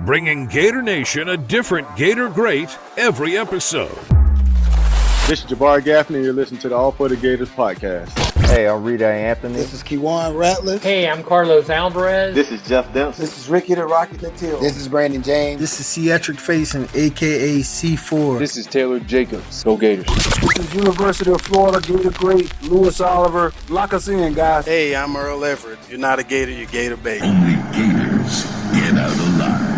bringing Gator Nation a different Gator great every episode. This is Jabari Gaffney, and you're listening to the All for the Gators podcast. Hey, I'm Rita Anthony. This is Kewan Ratliff. Hey, I'm Carlos Alvarez. This is Jeff Dempsey. This is Ricky the Rocket Nattiel. This is Brandon James. This is Cedric Faison, a.k.a. C4. This is Taylor Jacobs. Go Gators. This is University of Florida Gator great Lewis Oliver. Lock us in, guys. Hey, I'm Earl Everett. You're not a Gator, you're Gator bait. Only Gators get out alive.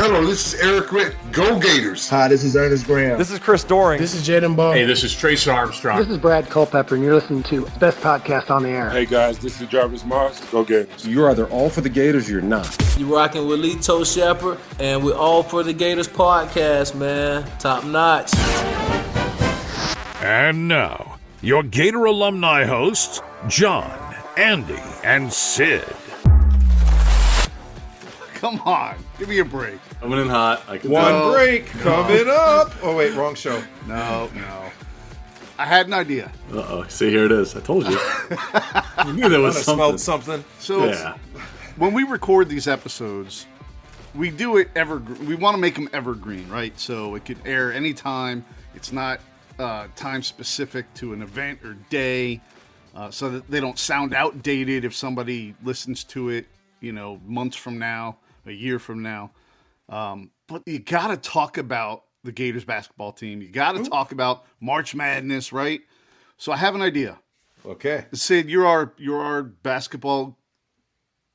Hello, this is Eric Ritt. Go Gators. Hi, this is Ernest Graham. This is Chris Doring. This is Jaden Ball. Hey, this is Trace Armstrong. This is Brad Culpepper, and you're listening to the best podcast on the air. Hey, guys, this is Jarvis Moss. Go Gators. You're either all for the Gators or you're not. You're rocking with Lito Shepherd, and we're all for the Gators podcast, man. Top notch. And now, your Gator alumni hosts, John, Andy, and Sid. Come on, give me a break. Coming in hot. One break coming up. Oh, wait, wrong show. No. I had an idea. Uh-oh. See, here it is. I told you. I knew there was something. Smelled something. So when we record these episodes, we do it we want to make them evergreen, right? So it could air anytime. It's not time specific to an event or day, so that they don't sound outdated if somebody listens to it, months from now, a year from now. But you got to talk about the Gators basketball team. You got to talk about March Madness, right? So I have an idea. Okay. Sid, you're our basketball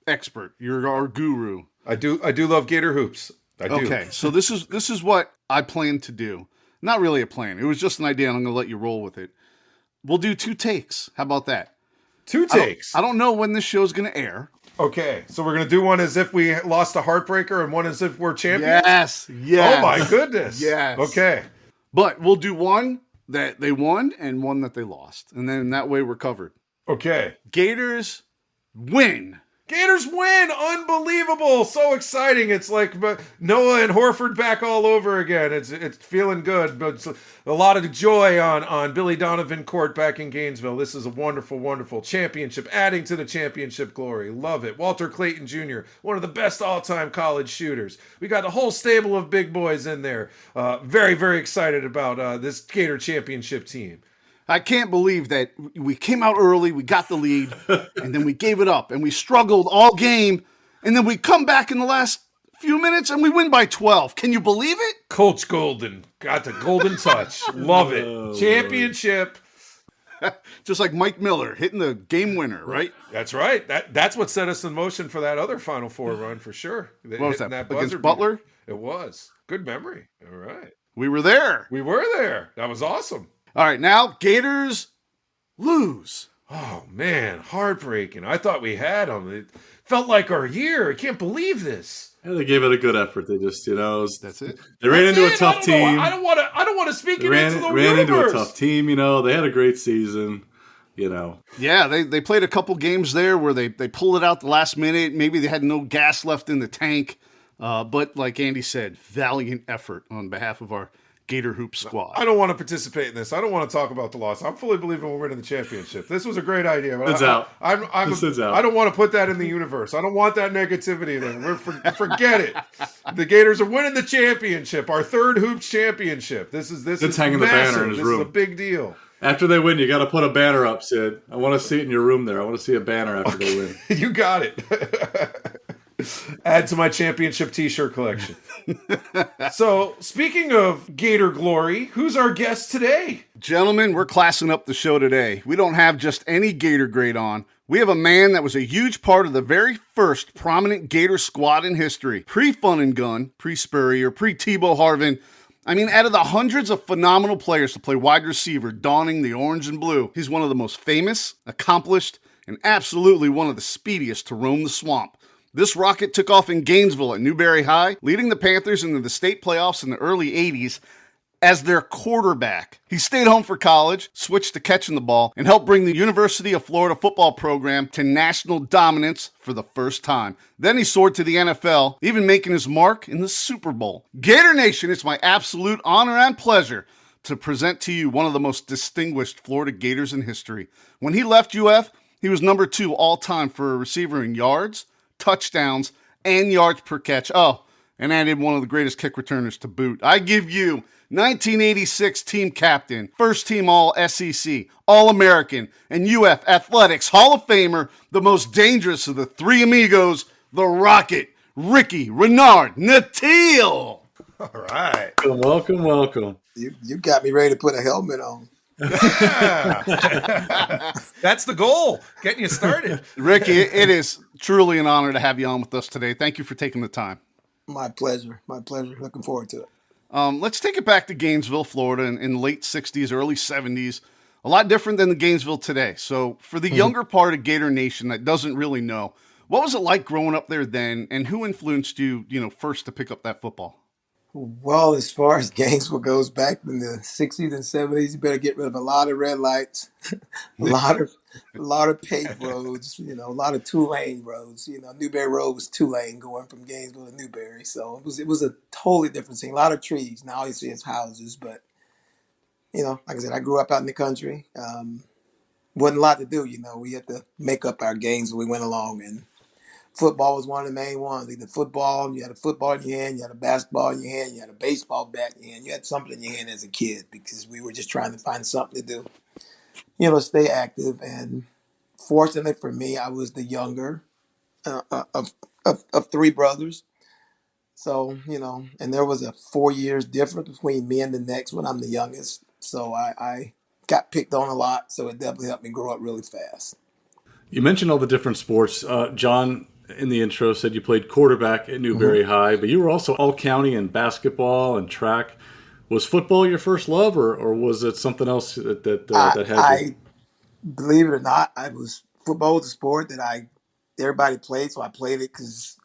expert. You're our guru. I do love Gator hoops. I do. Okay. So this is what I plan to do. Not really a plan. It was just an idea, and I'm going to let you roll with it. We'll do 2 takes. How about that? 2 takes? I don't know when this show's going to air. Okay, so we're going to do one as if we lost a heartbreaker and one as if we're champions? Yes. Oh, my goodness. Yes. Okay. But we'll do one that they won and one that they lost. And then that way we're covered. Okay. Gators win. Gators win! Unbelievable! So exciting! It's like Noah and Horford back all over again. It's feeling good, but it's a lot of joy on Billy Donovan court back in Gainesville. This is a wonderful, wonderful championship, adding to the championship glory. Love it. Walter Clayton Jr., one of the best all-time college shooters. We got a whole stable of big boys in there. Very, very excited about this Gator championship team. I can't believe that we came out early, we got the lead, and then we gave it up, and we struggled all game, and then we come back in the last few minutes, and we win by 12. Can you believe it? Coach Golden got the golden touch. Love it. Championship. Just like Mike Miller hitting the game winner, right? That's right. That's what set us in motion for that other Final Four run for sure. What was that against Butler? It was. Good memory. All right. We were there. We were there. That was awesome. All right, now Gators lose. Oh, man, heartbreaking. I thought we had them. It felt like our year. I can't believe this. Yeah, they gave it a good effort. They just, that's it. They ran into a tough team. I don't want to speak into the universe. Ran into a tough team. They had a great season. Yeah, they played a couple games there where they pulled it out the last minute. Maybe they had no gas left in the tank. But like Andy said, valiant effort on behalf of our Gator Hoop squad. I don't want to participate in this. I don't want to talk about the loss. I'm fully believing we're winning the championship. This was a great idea. But out. I don't want to put that in the universe. I don't want that negativity there. Forget it. The Gators are winning the championship. Our 3rd hoops championship. This is hanging massive. The banner in his this room. Is a big deal. After they win, you got to put a banner up, Sid. I want to see it in your room there. I want to see a banner after they win. You got it. Add to my championship t-shirt collection. So, speaking of Gator glory, who's our guest today? Gentlemen, we're classing up the show today. We don't have just any Gator great on. We have a man that was a huge part of the very first prominent Gator squad in history. Pre-Fun and Gun, pre-Spurrier, pre-Tebow Harvin. I mean, out of the hundreds of phenomenal players to play wide receiver donning the orange and blue, he's one of the most famous, accomplished, and absolutely one of the speediest to roam the swamp. This rocket took off in Gainesville at Newberry High, leading the Panthers into the state playoffs in the early 80s as their quarterback. He stayed home for college, switched to catching the ball, and helped bring the University of Florida football program to national dominance for the first time. Then he soared to the NFL, even making his mark in the Super Bowl. Gator Nation, it's my absolute honor and pleasure to present to you one of the most distinguished Florida Gators in history. When he left UF, he was number 2 all-time for a receiver in yards, touchdowns, and yards per catch. Oh, and added one of the greatest kick returners to boot. I give you 1986 team captain, first team All SEC, All American, and UF Athletics Hall of Famer, the most dangerous of the three amigos, the Rocket, Ricky Renard Nattiel. All right. Welcome. You got me ready to put a helmet on. That's the goal, getting you started. Ricky, it is truly an honor to have you on with us today. Thank you for taking the time. My pleasure. Looking forward to it. Let's take it back to Gainesville, Florida in late 60s, early 70s. A lot different than the Gainesville today. So for the younger part of Gator Nation that doesn't really know, what was it like growing up there then, and who influenced you, first to pick up that football? Well, as far as Gainesville goes, back in the 60s and 70s, you better get rid of a lot of red lights, a lot of paved roads, a lot of two-lane roads. Newberry Road was two-lane going from Gainesville to Newberry. So it was a totally different scene. A lot of trees. Now you see it's houses, but, like I said, I grew up out in the country. Wasn't a lot to do, We had to make up our games as we went along, and football was one of the main ones. Either football, you had a football in your hand, you had a basketball in your hand, you had a baseball bat in your hand. You had something in your hand as a kid because we were just trying to find something to do, stay active. And fortunately for me, I was the younger of three brothers. So, and there was a 4 years difference between me and the next one. I'm the youngest. So I got picked on a lot. So it definitely helped me grow up really fast. You mentioned all the different sports. John, in the intro, said you played quarterback at Newberry High, but you were also all-county in basketball and track. Was football your first love, or was it something else that had you? Believe it or not, football was a sport that everybody played, so I played it because,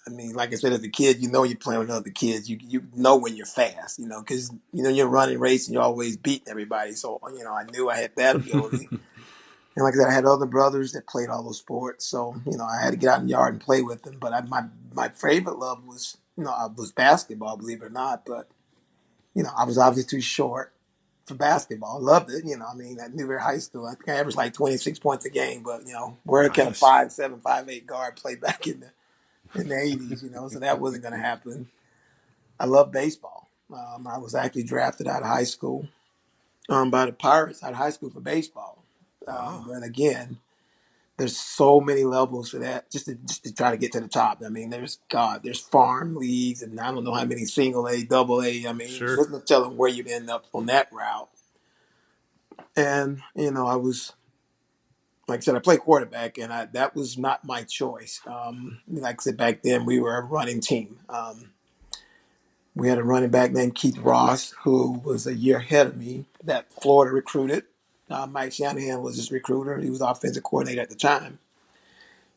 like I said, as a kid, you're playing with other kids. You know when you're fast, because, you're running race and you're always beating everybody. So, I knew I had that ability. And like I said, I had other brothers that played all those sports. So, I had to get out in the yard and play with them. But my favorite love was, was basketball, believe it or not. But, I was obviously too short for basketball. I loved it. At Newberry High School, I think I averaged like 26 points a game. But, where can a 5'7", 5'8" guard play back in the 80s, so that wasn't going to happen. I love baseball. I was actually drafted out of high school by the Pirates out of high school for baseball. But again, there's so many levels to that just to try to get to the top. There's farm leagues, and I don't know how many single A, double A. There's no telling where you'd end up on that route. And, I was, like I said, I played quarterback, and that was not my choice. Like I said, back then we were a running team. We had a running back named Keith Ross, who was a year ahead of me, that Florida recruited. Mike Shanahan was his recruiter. He was offensive coordinator at the time.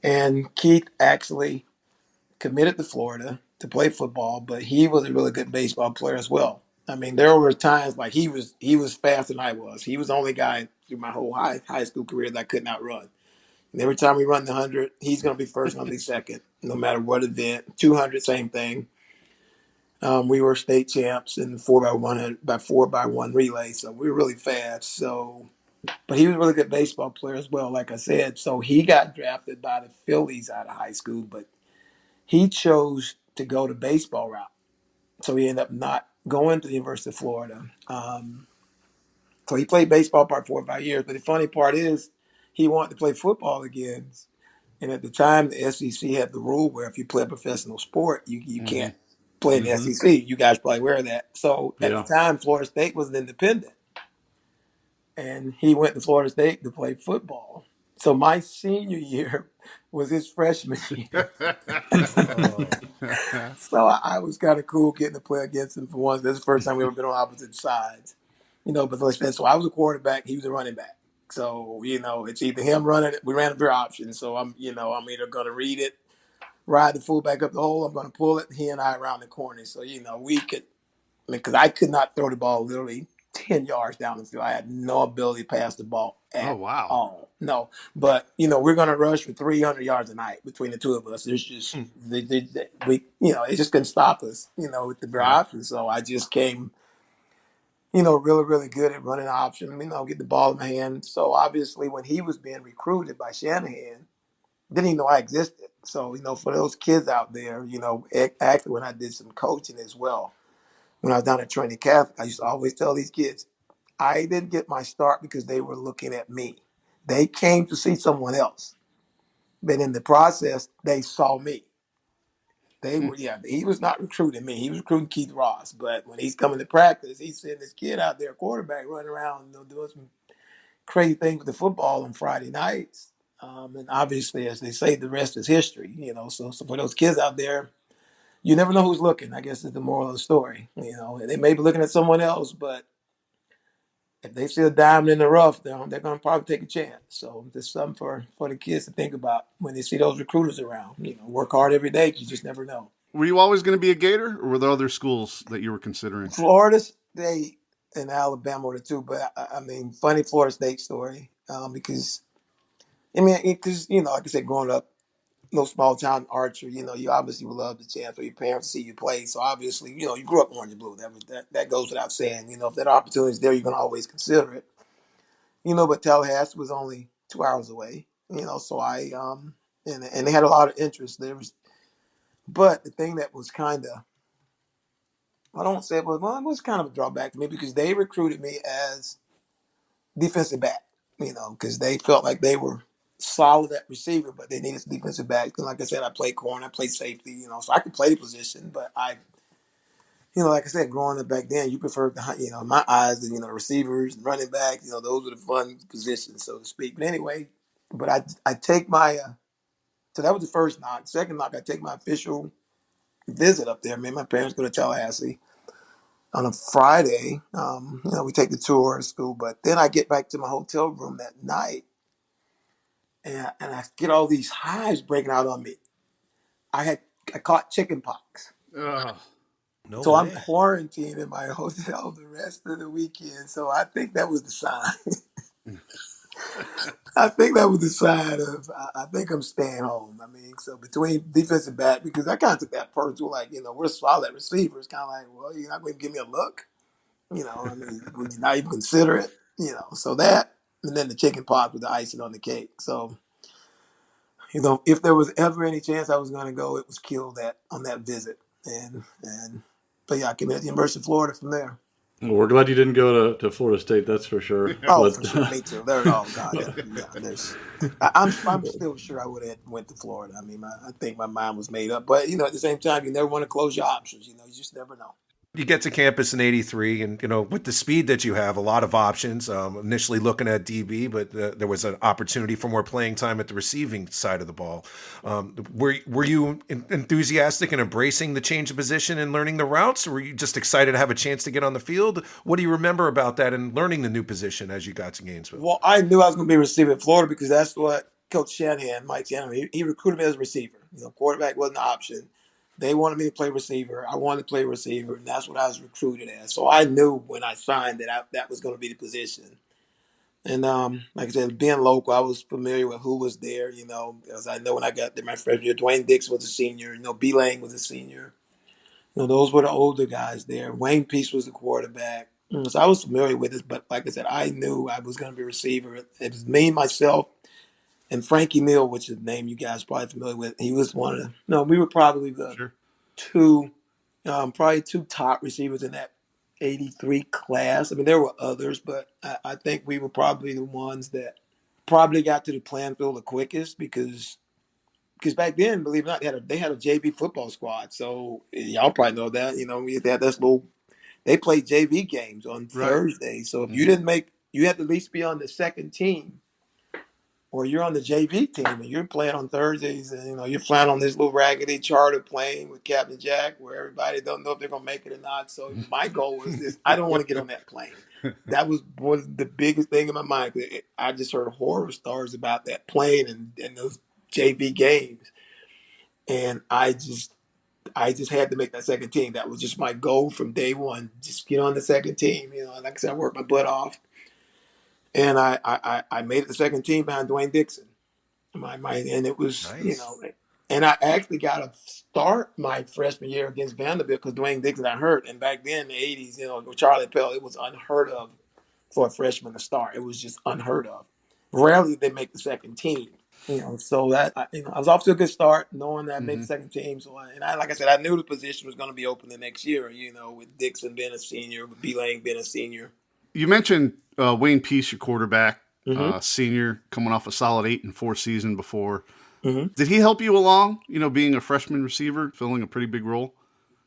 And Keith actually committed to Florida to play football, but he was a really good baseball player as well. There were times like he was faster than I was. He was the only guy through my whole high school career that I could not run. And every time we run the 100, he's going to be first, going to be second, no matter what event. 200, same thing. We were state champs in the 4x1 relay, so we were really fast. But he was a really good baseball player as well, like I said. So he got drafted by the Phillies out of high school, but he chose to go the baseball route. So he ended up not going to the University of Florida. So he played baseball for 4 or 5 years. But the funny part is he wanted to play football again. And at the time, the SEC had the rule where if you play a professional sport, you can't play in the SEC. You guys probably aware of that. So at the time, Florida State was an independent. And he went to Florida State to play football. So my senior year was his freshman year. So I was kind of cool getting to play against him for once. This is the first time we ever been on opposite sides. But like I said, so I was a quarterback, he was a running back. So, it's either him running it, we ran a pair options. So I'm either going to read it, ride the fullback up the hole, I'm going to pull it, he and I around the corner. So, we could, because I could not throw the ball literally 10 yards down the field. I had no ability to pass the ball at all. No. But, we're going to rush for 300 yards a night between the two of us. There's just, it just couldn't stop us, with the options. So I just came, really, really good at running option, get the ball in my hand. So obviously when he was being recruited by Shanahan, didn't even know I existed. So, for those kids out there, actually when I did some coaching as well, when I was down at Trinity Catholic, I used to always tell these kids, I didn't get my start because they were looking at me. They came to see someone else. But in the process, they saw me. He was not recruiting me. He was recruiting Keith Ross. But when he's coming to practice, he's seeing this kid out there, quarterback, running around, doing some crazy things with the football on Friday nights. And obviously, as they say, the rest is history. So for those kids out there, you never know who's looking. I guess is the moral of the story. They may be looking at someone else, but if they see a diamond in the rough, they're going to probably take a chance. So there's something for the kids to think about when they see those recruiters around. Work hard every day. You just never know. Were you always going to be a Gator, or were there other schools that you were considering? Florida State and Alabama were the two, but funny Florida State story because like I said, growing up, no small town Archer, you obviously would love the chance for your parents to see you play. So obviously, you grew up orange and blue. That goes without saying. If that opportunity is there, you're going to always consider it. But Tallahassee was only 2 hours away. So I and they had a lot of interest. But the thing that was kind of, I don't say it was kind of a drawback for me because they recruited me as defensive back. Because they felt like they were solid at receiver, but they needed a defensive back. And like I said, I played corner, I played safety, so I could play the position, but like I said, growing up back then, you preferred in my eyes, receivers and running backs, those were the fun positions, so to speak. But anyway, I take my, so that was the first knock. Second knock, I take my official visit up there. Me and my parents go to Tallahassee on a Friday. We take the tour of school, but then I get back to my hotel room that night, and I get all these hives breaking out on me. I caught chicken pox. No so way. I'm quarantined in my hotel the rest of the weekend. So I think that was the sign. I think that was the sign of I think I'm staying home. So between defensive back, because I kind of took that personal, like, we're solid receivers, kind of like, well, you're not going to give me a look. Would you not even consider it? So that, and then the chicken pox with the icing on the cake. So, if there was ever any chance I was going to go, it was killed on that visit. But yeah, I came at the University of Florida from there. Well, we're glad you didn't go to Florida State, that's for sure. For sure, me too. I'm still sure I would have went to Florida. I think my mind was made up. But at the same time, you never want to close your options. You just never know. You get to campus in 83 and, with the speed that you have, a lot of options. Initially looking at DB, but there was an opportunity for more playing time at the receiving side of the ball. Were you enthusiastic and embracing the change of position and learning the routes, or were you just excited to have a chance to get on the field? What do you remember about that and learning the new position as you got to Gainesville? Well, I knew I was going to be a receiver in Florida because that's what Coach Mike Shanahan, he recruited me as a receiver. Quarterback wasn't an option. They wanted me to play receiver. I wanted to play receiver, and that's what I was recruited as. So I knew when I signed that was going to be the position. And like I said, being local, I was familiar with who was there, because I know when I got there my freshman year, Dwayne Dix was a senior, B. Lang was a senior. Those were the older guys there. Wayne Peace was the quarterback. So I was familiar with it, but like I said, I knew I was going to be a receiver. It was me, myself, and Frankie Mill, which is a name you guys are probably familiar with. He was one of we were probably the two top receivers in that 83 class. There were others, but I think we were probably the ones that probably got to the playing field the quickest because back then, believe it or not, they had a JV football squad. So y'all probably know that. We had this they played JV games on Thursday. So if you didn't you had to at least be on the second team. Or you're on the JV team and you're playing on Thursdays and, you're flying on this little raggedy charter plane with Captain Jack where everybody don't know if they're going to make it or not. So my goal was this. I don't want to get on that plane. That was one of the biggest thing in my mind. I just heard horror stories about that plane and those JV games. And I just had to make that second team. That was just my goal from day one. Just get on the second team. Like I said, I worked my butt off. And I made it the second team behind Dwayne Dixon. And it was, nice. And I actually got to start my freshman year against Vanderbilt because Dwayne Dixon got hurt. And back then in the 80s, with Charlie Pell, it was unheard of for a freshman to start. It was just unheard of. Rarely did they make the second team. So that I was off to a good start, knowing that I made Mm-hmm. the second team. So, like I said, I knew the position was going to be open the next year. With Dixon being a senior, with B Lang being a senior. You mentioned Wayne Peace, your quarterback, Mm-hmm. senior, coming off a solid 8-4 season before. Mm-hmm. Did he help you along? Being a freshman receiver, filling a pretty big role.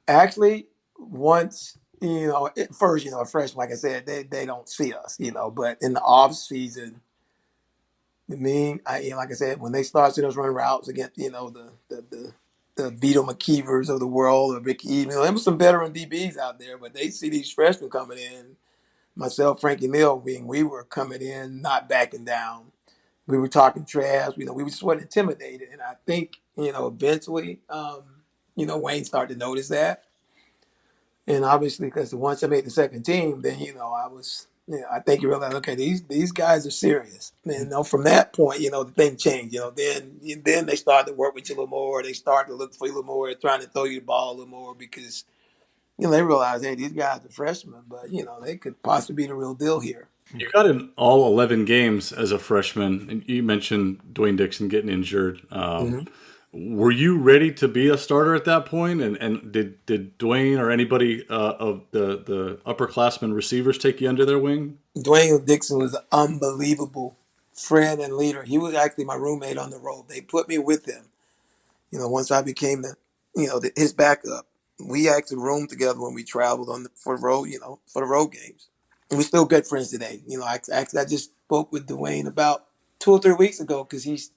Actually, once at first, a freshman, like I said, they don't see us, But in the off season, like I said, when they start seeing us run routes against, the Vito McKeevers of the world, or Ricky Even, there was some veteran DBs out there, but they see these freshmen coming in. Myself, Frankie Neal, we were coming in, not backing down. We were talking trash. We just weren't intimidated, and I think eventually, Wayne started to notice that. And obviously, because once I made the second team, then I was, I think you realize, okay, these guys are serious. And from that point, the thing changed. Then they started to work with you a little more. They started to look for you a little more, trying to throw you the ball a little more because they realized, hey, these guys are freshmen, but they could possibly be the real deal here. You got in all 11 games as a freshman, and you mentioned Dwayne Dixon getting injured. Were you ready to be a starter at that point? And did Dwayne or anybody of the upperclassmen receivers take you under their wing? Dwayne Dixon was an unbelievable friend and leader. He was actually my roommate on the road. They put me with him. Once I became his backup, we actually roomed together when we traveled for the road games. And we're still good friends today. I just spoke with Dwayne about 2 or 3 weeks ago because he's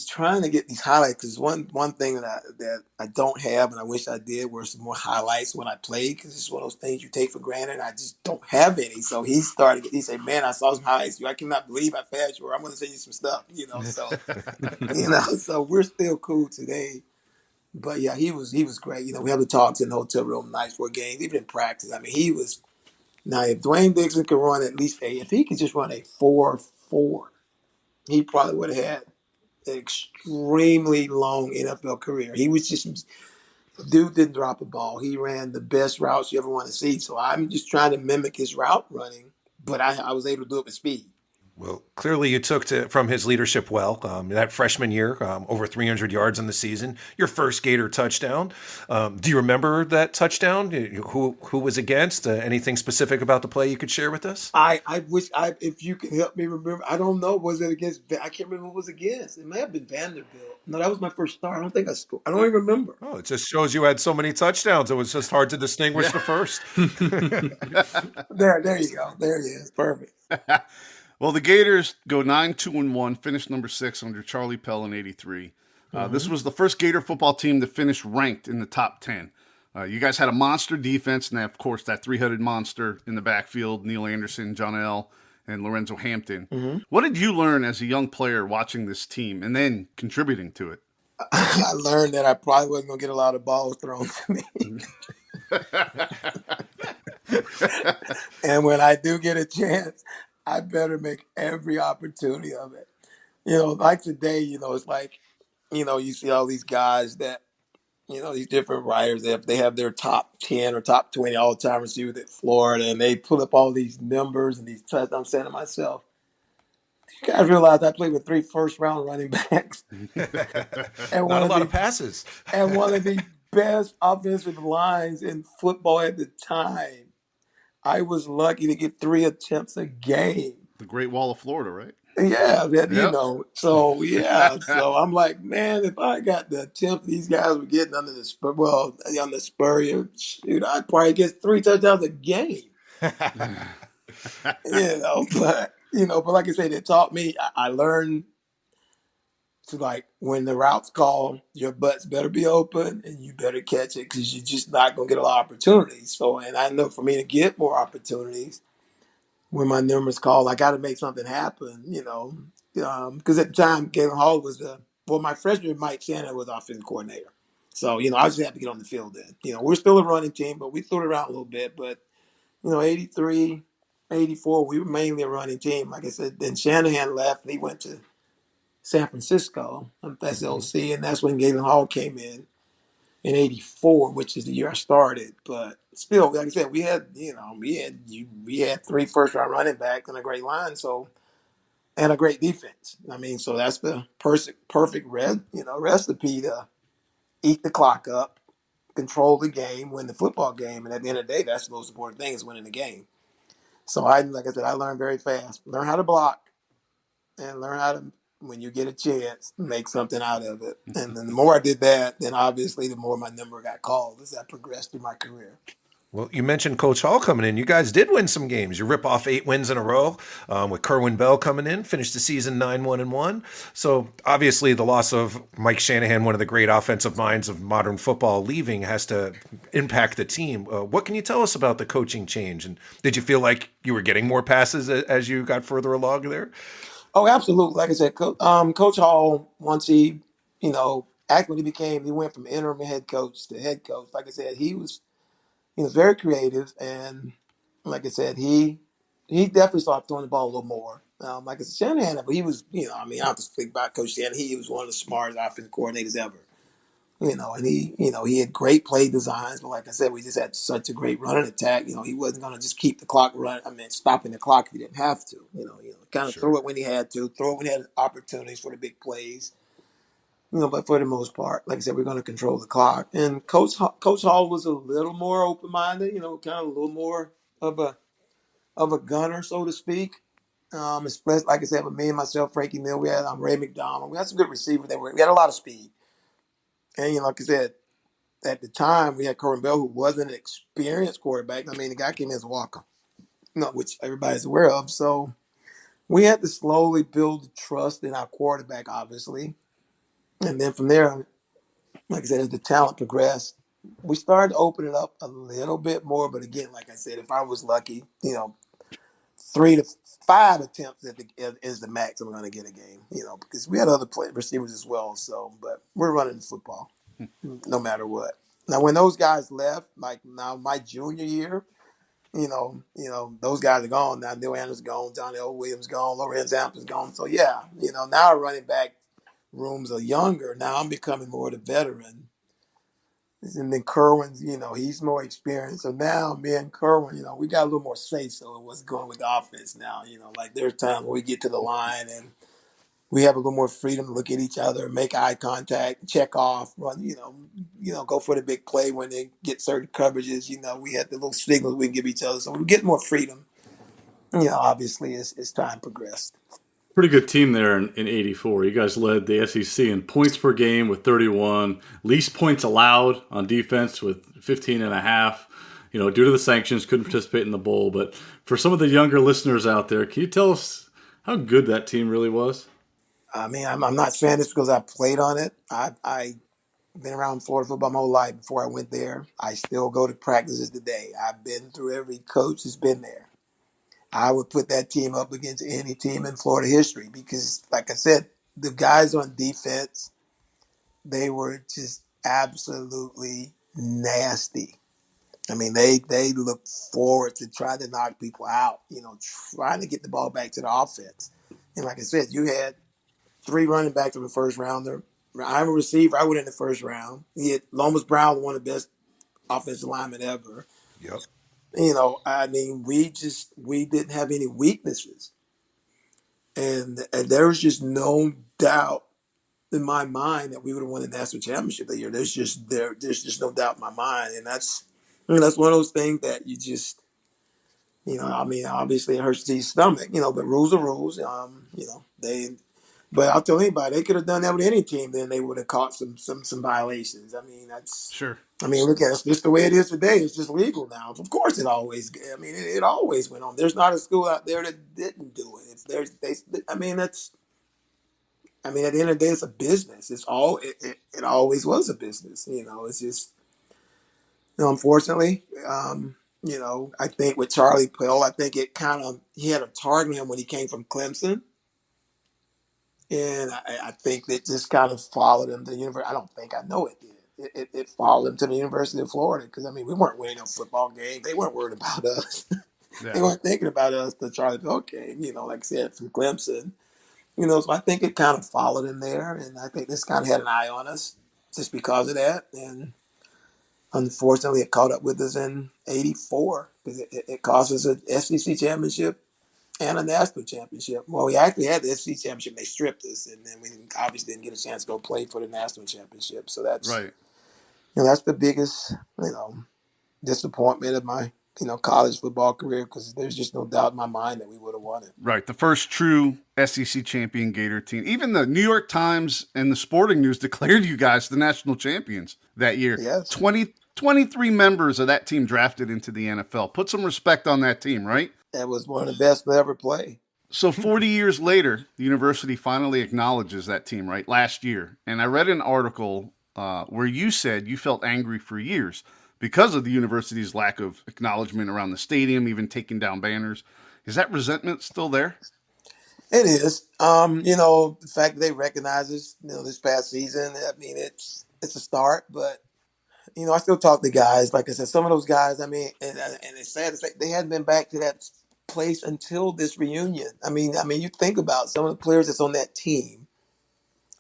trying to get these highlights. Because one thing that I don't have, and I wish I did, were some more highlights when I played. Because it's one of those things you take for granted. I just don't have any. So he said, "Man, I saw some highlights. I cannot believe how fast you were. I'm going to send you some stuff." So so we're still cool today. But yeah, he was great. We have the talks in the hotel room nights for games, even in practice. I mean, he was. Now, if Dwayne Dixon could run at least if he could just run a 4.4, he probably would have had an extremely long NFL career. He was just, dude didn't drop a ball. He ran the best routes you ever want to see. So I'm just trying to mimic his route running, but I was able to do it with speed. Well, clearly you took from his leadership well. That freshman year, over 300 yards in the season, your first Gator touchdown. Do you remember that touchdown? Who was against? Anything specific about the play you could share with us? I wish if you can help me remember. I don't know. Was it against? I can't remember who it was against. It may have been Vanderbilt. No, that was my first start. I don't think I scored. I don't even remember. Oh, it just shows you had so many touchdowns. It was just hard to distinguish the first. There you go. There it is. Perfect. Well, the Gators go 9-2-1, finished number 6 under Charlie Pell in '83. This was the first Gator football team to finish ranked in the top 10. You guys had a monster defense, and of course that three-headed monster in the backfield: Neil Anderson, John L., and Lorenzo Hampton. What did you learn as a young player watching this team and then contributing to it? I learned that I probably wasn't going to get a lot of balls thrown to me. And when I do get a chance, I better make every opportunity of it. Like today, it's like, you see all these guys that, these different writers, they have their top 10 or top 20 all-time receivers at Florida, and they pull up all these numbers and these touchdowns. I'm saying to myself, you guys realize I played with 3 first-round running backs? And not a lot of passes. And one of the best offensive lines in football at the time. I was lucky to get 3 attempts a game. The Great Wall of Florida, right? Yeah, So I'm like, man, if I got the attempt these guys were getting on the Spur, shoot, I'd probably get 3 touchdowns a game. But like I said, it taught me. I learned to, like, when the route's called, your butts better be open and you better catch it because you're just not gonna get a lot of opportunities. So, and I know for me to get more opportunities, when my number's called, I got to make something happen, because at the time, Galen Hall was my freshman, Mike Shannon was offensive coordinator. So, I just had to get on the field then. We're still a running team, but we threw it around a little bit. But, 83, 84, we were mainly a running team. Like I said, then Shanahan left and he went to San Francisco, that's LC, and that's when Galen Hall came in 84, which is the year I started. But still, like I said, we had 3 first-round running backs and a great line. So and a great defense. I mean, so that's the perfect recipe to eat the clock up, control the game, win the football game, and at the end of the day, that's the most important thing is winning the game. So like I said, I learned very fast. Learn how to block, and learn how to, when you get a chance, make something out of it. And then the more I did that, then obviously the more my number got called as I progressed through my career. Well, you mentioned Coach Hall coming in. You guys did win some games. You rip off 8 wins in a row with Kerwin Bell coming in, finished the season 9-1-1. So obviously the loss of Mike Shanahan, one of the great offensive minds of modern football, leaving has to impact the team. What can you tell us about the coaching change? And did you feel like you were getting more passes as you got further along there? Oh, absolutely. Like I said, Coach Hall, once he, actually he went from interim head coach to head coach. Like I said, he was very creative, and like I said, he definitely started throwing the ball a little more. Like I said, Shanahan, but he was, I have to speak about Coach Shanahan. He was one of the smartest offensive coordinators ever. And he had great play designs, but like I said, we just had such a great running attack. He wasn't going to just keep the clock running. Stopping the clock if he didn't have to. Kind of throw it when he had to, throw it when he had opportunities for the big plays. But for the most part, like I said, we're going to control the clock. And Coach Hall was a little more open-minded, kind of a little more of a gunner, so to speak. Especially, like I said, with me and myself, Frankie Mill, we had Ray McDonald. We had some good receivers. We had a lot of speed. And, like I said, at the time, we had Kerwin Bell, who wasn't an experienced quarterback. The guy came in as a walker, which everybody's aware of. So we had to slowly build trust in our quarterback, obviously. And then from there, like I said, as the talent progressed, we started to open it up a little bit more. But again, like I said, if I was lucky, 3 to 5 attempts is the max I'm going to get a game, because we had other receivers as well. So, but we're running the football no matter what. Now, when those guys left, like now my junior year, those guys are gone. Now, Neil Anderson's gone, John L. Williams gone, Lorenz Hampton's gone. So, yeah, now our running back rooms are younger. Now I'm becoming more the veteran. And then Kerwin's, he's more experienced. So now me and Kerwin, we got a little more say-so in what's going with the offense now. Like there's times when we get to the line and we have a little more freedom to look at each other, make eye contact, check off, run, go for the big play when they get certain coverages. We had the little signals we can give each other. So we get more freedom. Obviously as time progressed. Pretty good team there in 84. You guys led the SEC in points per game with 31, least points allowed on defense with 15.5. Due to the sanctions, couldn't participate in the bowl. But for some of the younger listeners out there, can you tell us how good that team really was? I'm not saying this because I played on it. I've been around Florida football my whole life before I went there. I still go to practices today. I've been through every coach that's been there. I would put that team up against any team in Florida history because, like I said, the guys on defense, they were just absolutely nasty. They looked forward to trying to knock people out, trying to get the ball back to the offense. And like I said, you had 3 running backs in the first rounder. I'm a receiver. I went in the first round. He had Lomas Brown, one of the best offensive linemen ever. Yep. We didn't have any weaknesses. And there was just no doubt in my mind that we would have won the national championship that year. There's just no doubt in my mind. And that's one of those things that you just, obviously it hurts to your stomach, but rules are rules. But I'll tell anybody, they could have done that with any team, then they would have caught some violations. That's sure. Look at it. It's just the way it is today. It's just legal now. Of course, it always went on. There's not a school out there that didn't do it. At the end of the day, it's a business. It always was a business. It's just, unfortunately, I think with Charlie Pell, I think he had a target on him when he came from Clemson. And I think that just kind of followed him to the university. I know it did. It followed him to the University of Florida because, we weren't winning a football game. They weren't worried about us. Yeah. They weren't thinking about us, the Charlie Pell game, like I said, from Clemson. So I think it kind of followed him there. And I think this kind of had an eye on us just because of that. And unfortunately, it caught up with us in 84 because it cost us an SEC championship and a national championship. Well, we actually had the SEC championship. They stripped us, and then we obviously didn't get a chance to go play for the national championship. So that's Right. that's the biggest disappointment of my college football career, because there's just no doubt in my mind that we would have won it. Right. The first true SEC champion Gator team. Even the New York Times and the Sporting News declared you guys the national champions that year. Yes. 23 members of that team drafted into the NFL. Put some respect on that team, right? That was one of the best to ever play. So 40 years later, the university finally acknowledges that team, right? Last year. And I read an article where you said you felt angry for years because of the university's lack of acknowledgement around the stadium, even taking down banners. Is that resentment still there? It is. The fact that they recognize us, this past season, I mean, it's a start, but I still talk to guys. Like I said, some of those guys, I mean, and it's sad to say they hadn't been back to that place until this reunion. I mean, you think about some of the players that's on that team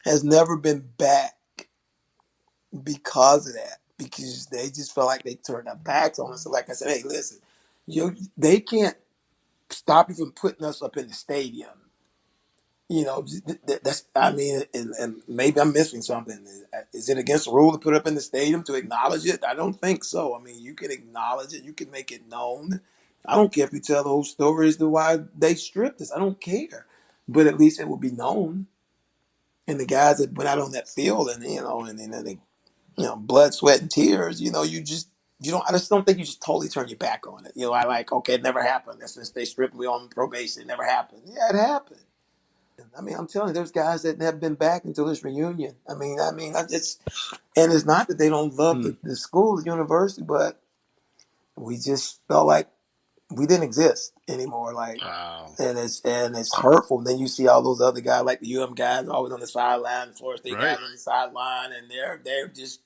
has never been back because of that, because they just felt like they turned their backs on us. So like I said, hey, listen, they can't stop you from putting us up in the stadium. That's, I mean, and maybe I'm missing something. Is it against the rule to put up in the stadium to acknowledge it? I don't think so. I mean, you can acknowledge it. You can make it known. I don't care if you tell the whole story as to why they stripped us. I don't care. But at least it will be known. And the guys that went out on that field and then they, blood, sweat, and tears, I just don't think you just totally turn your back on it. Okay, it never happened. Since they stripped me on probation, it never happened. Yeah, it happened. I mean, I'm telling you, there's guys that have been back until this reunion. It's not that they don't love the school, the university, but we just felt like we didn't exist anymore. And it's hurtful. And then you see all those other guys, like the guys, always on the sideline, the Florida State guys on the sideline, and they're just,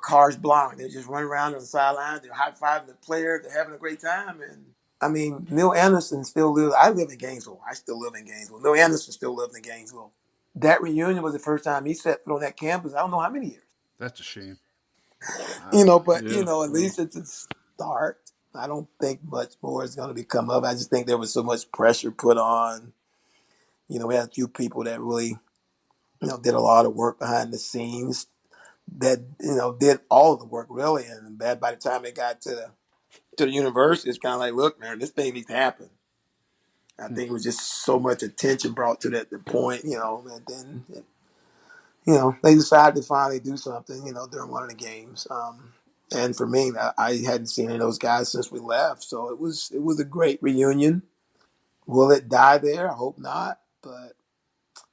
cars blind. They're just running around on the sideline. They're high fiving the player. They're having a great time. And I mean, Neil Anderson still lives. I live in Gainesville. I still live in Gainesville. Neil Anderson still lives in Gainesville. That reunion was the first time he set foot on that campus. I don't know how many years. That's a shame. At least it's a start. I don't think much more is going to come up. I just think there was so much pressure put on. We had a few people that really, did a lot of work behind the scenes that, did all of the work really. And by the time they got to the university, it's kind of like, look, man, this thing needs to happen. I think it was just so much attention brought to the point, and then, they decided to finally do something, during one of the games. And for me, I hadn't seen any of those guys since we left. So it was a great reunion. Will it die there? I hope not. But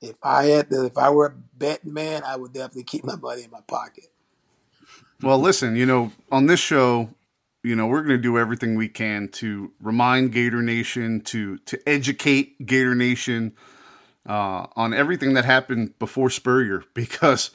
if I were a betting man, I would definitely keep my money in my pocket. Well, listen, on this show, we're going to do everything we can to remind Gator Nation, to educate Gator Nation on everything that happened before Spurrier, because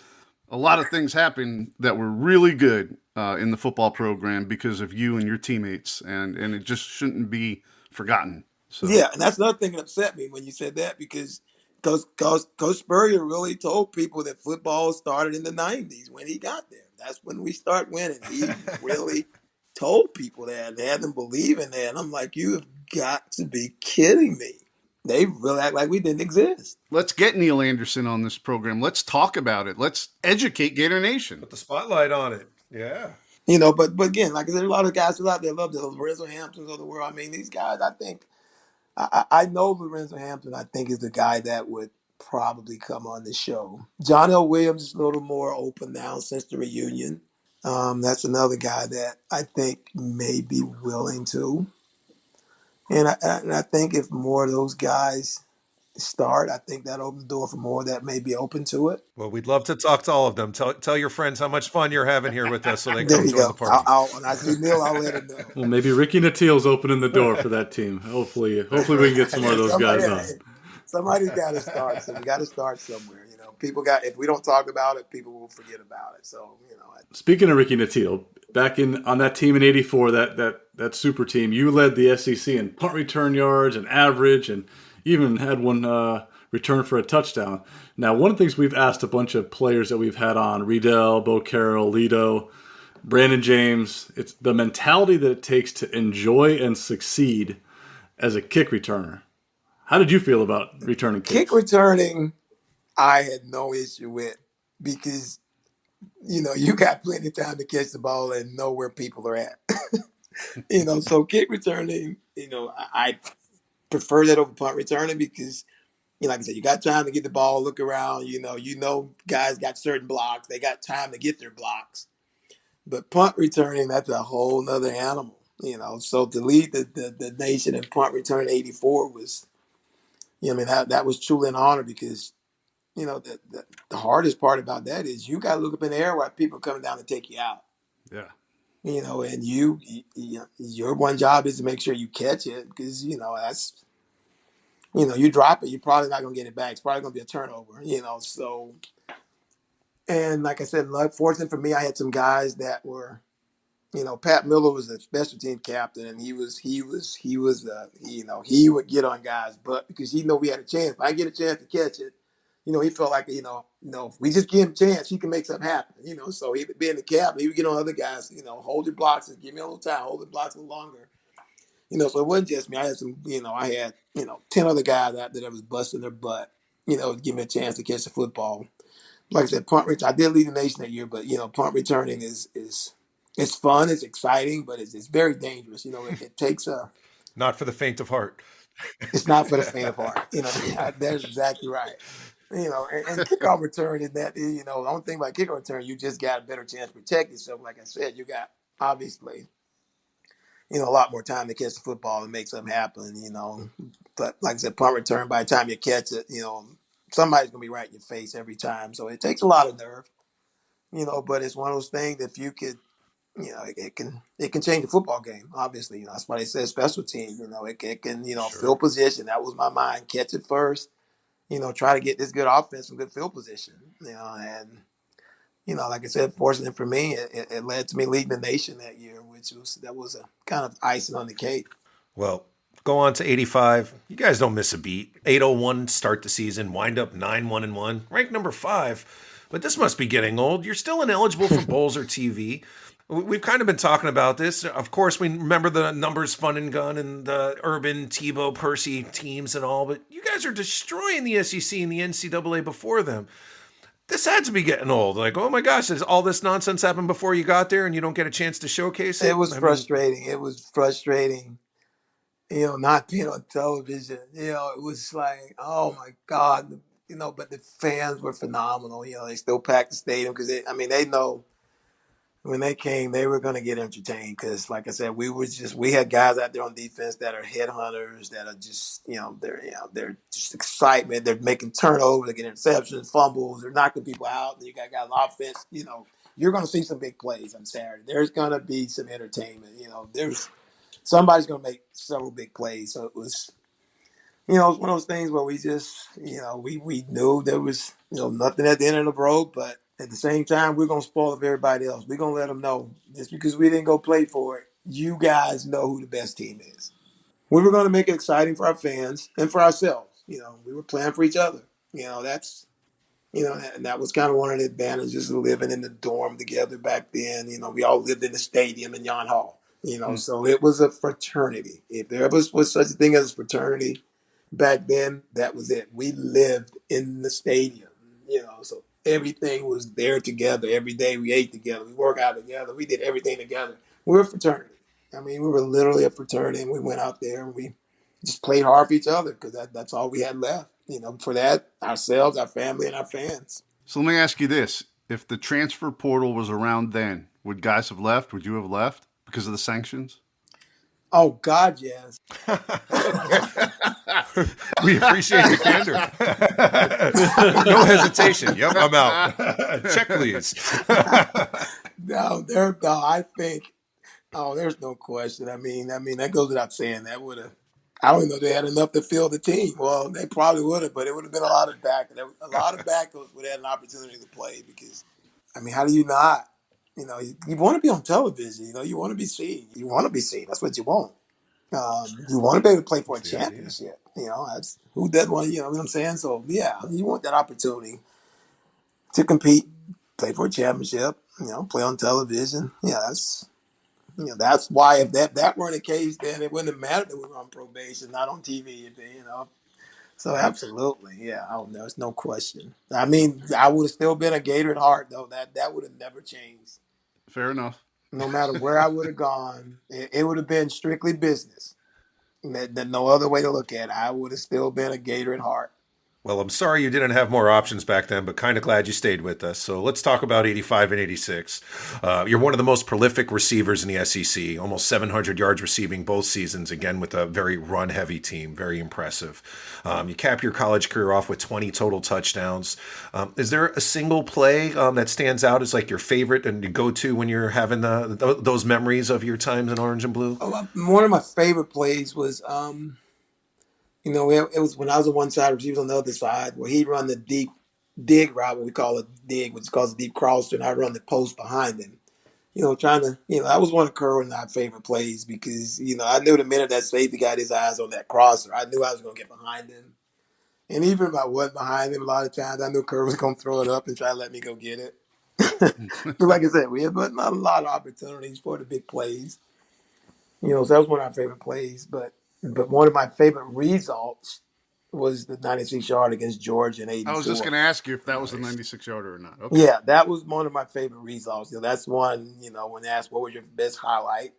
a lot of things happened that were really good in the football program because of you and your teammates, and it just shouldn't be forgotten. So. Yeah, and that's another thing that upset me when you said that, because Coach Spurrier really told people that football started in the 90s when he got there. That's when we start winning. He really told people that and had them believe in that. And I'm like, you have got to be kidding me. They really act like we didn't exist. Let's get Neil Anderson on this program. Let's talk about it. Let's educate Gator Nation. Put the spotlight on it. Yeah. But again, like I said, a lot of guys who out there love the Lorenzo Hamptons of the world. I mean, these guys, I think, I know Lorenzo Hampton, I think, is the guy that would probably come on the show. John L. Williams is a little more open now since the reunion. That's another guy that I think may be willing to. And I think if more of those guys start, I think that opens the door for more that may be open to it. Well, we'd love to talk to all of them. Tell your friends how much fun you're having here with us so they can join the party. When I see Neil, I'll let him know. Well, maybe Ricky Nattiel's opening the door for that team. Hopefully we can get some more of those guys on. Somebody's got to start. So we got to start somewhere. If we don't talk about it, people will forget about it. So, Speaking of Ricky Nattiel, back on that team in '84, that super team, you led the SEC in punt return yards and average, and even had one return for a touchdown. Now, one of the things we've asked a bunch of players that we've had on, Riedel, Bo Carroll, Lito, Brandon James, it's the mentality that it takes to enjoy and succeed as a kick returner. How did you feel about returning kicks? Kick returning, I had no issue with because, you got plenty of time to catch the ball and know where people are at. So kick returning, I prefer that over punt returning because, like I said, you got time to get the ball, look around, guys got certain blocks. They got time to get their blocks. But punt returning, that's a whole nother animal, So to lead the nation in punt return 84 was, that was truly an honor because, the hardest part about that is you got to look up in the air while people are coming down to take you out. Yeah. And your one job is to make sure you catch it because, that's, you drop it, you're probably not going to get it back. It's probably going to be a turnover, so. And like I said, fortunate for me, I had some guys that were, Pat Miller was a special team captain, and he would get on guys' butt because he knew we had a chance. If I get a chance to catch it, he felt like, if we just give him a chance, he can make something happen, So he would be in the captain, he would get on other guys, hold your blocks and give me a little time, hold the blocks a little longer. So it wasn't just me. I had some, 10 other guys out there that was busting their butt, to give me a chance to catch the football. Like I said, punt return. I did lead the nation that year, but punt returning is it's fun, it's exciting, but it's very dangerous. It takes a. Not for the faint of heart. It's not for the faint of heart. That's exactly right. And kickoff return is that. The only thing about kickoff return, you just got a better chance to protect yourself. Like I said, you got obviously, a lot more time to catch the football and make something happen. But like I said, punt return. By the time you catch it, somebody's gonna be right in your face every time. So it takes a lot of nerve, but it's one of those things that if you could, it can change the football game. Obviously, that's why they said special teams. It can, Sure. Field position. That was my mind. Catch it first. Try to get this good offense and good field position. And like I said, fortunately for me, it led to me leading the nation that year, that was a kind of icing on the cake. Well, go on to 85. You guys don't miss a beat. 801 start the season, wind up 9-1-1, ranked number 5. But this must be getting old. You're still ineligible for bowls or TV. We've kind of been talking about this. Of course, we remember the numbers Fun and Gun and the Urban, Tebow, Percy teams and all, but you guys are destroying the SEC and the NCAA before them. This had to be getting old. Like, oh my gosh, does all this nonsense happen before you got there and you don't get a chance to showcase it? It was frustrating. It was frustrating, not being on television. It was like, oh my God, but the fans were phenomenal. They still packed the stadium because they know when they came, they were going to get entertained because, like I said, we had guys out there on defense that are headhunters that are just, they're just excitement. They're making turnovers, they're getting interceptions, fumbles, they're knocking people out. You got guys on offense, you're going to see some big plays on Saturday. There's going to be some entertainment. Somebody's going to make several big plays. So it was, it's one of those things where we just, we knew there was, nothing at the end of the road, but at the same time, we're going to spoil it for everybody else. We're going to let them know just because we didn't go play for it, you guys know who the best team is. We were going to make it exciting for our fans and for ourselves. We were playing for each other. That's, and that was kind of one of the advantages of living in the dorm together back then. We all lived in the stadium in Yon Hall, so it was a fraternity. If there was such a thing as a fraternity back then, that was it. We lived in the stadium, so everything was there together. Every day we ate together. We worked out together. We did everything together. We were a fraternity. We were literally a fraternity, and we went out there and we just played hard for each other because that's all we had left. For that, ourselves, our family, and our fans. So let me ask you this. If the transfer portal was around then, would guys have left? Would you have left because of the sanctions? Oh, God, yes. We appreciate the candor. No hesitation. Yep, I'm out. Check, please. No, I think, there's no question. That goes without saying. That would have, I don't even know if they had enough to fill the team. Well, they probably would have, but it would have been a lot of backers. A lot of backers would have had an opportunity to play because, how do you not? You want to be on television. You want to be seen. You want to be seen. That's what you want. You want to be able to play for a championship. That's who doesn't want. You know what I'm saying? So yeah, you want that opportunity to compete, play for a championship. Play on television. Yeah, That's why if that weren't the case, then it wouldn't have mattered that we were on probation, not on TV. So absolutely, yeah. Oh, there's no question. I mean, I would have still been a Gator at heart, though. That would have never changed. Fair enough. No matter where I would have gone, it would have been strictly business. There's no other way to look at it. I would have still been a Gator at heart. Well, I'm sorry you didn't have more options back then, but kind of glad you stayed with us. So let's talk about 85 and 86. You're one of the most prolific receivers in the SEC, almost 700 yards receiving both seasons, again with a very run-heavy team, very impressive. You cap your college career off with 20 total touchdowns. Is there a single play that stands out as like your favorite and you go to when you're having those memories of your times in orange and blue? One of my favorite plays was it was when I was on one side, he was on the other side, where he'd run the deep dig route, what we call a dig, which is called a deep crosser, and I'd run the post behind him. That was one of Kerwin's not favorite plays because, I knew the minute that safety got his eyes on that crosser, I knew I was going to get behind him. And even if I wasn't behind him, a lot of times I knew Kerwin was going to throw it up and try to let me go get it. But like I said, we had not a lot of opportunities for the big plays. So that was one of our favorite plays, but one of my favorite results was the 96-yard against Georgia in 84. I was just going to ask you if that was a 96-yarder or not. Okay. Yeah, that was one of my favorite results. That's one, when they asked what was your best highlight,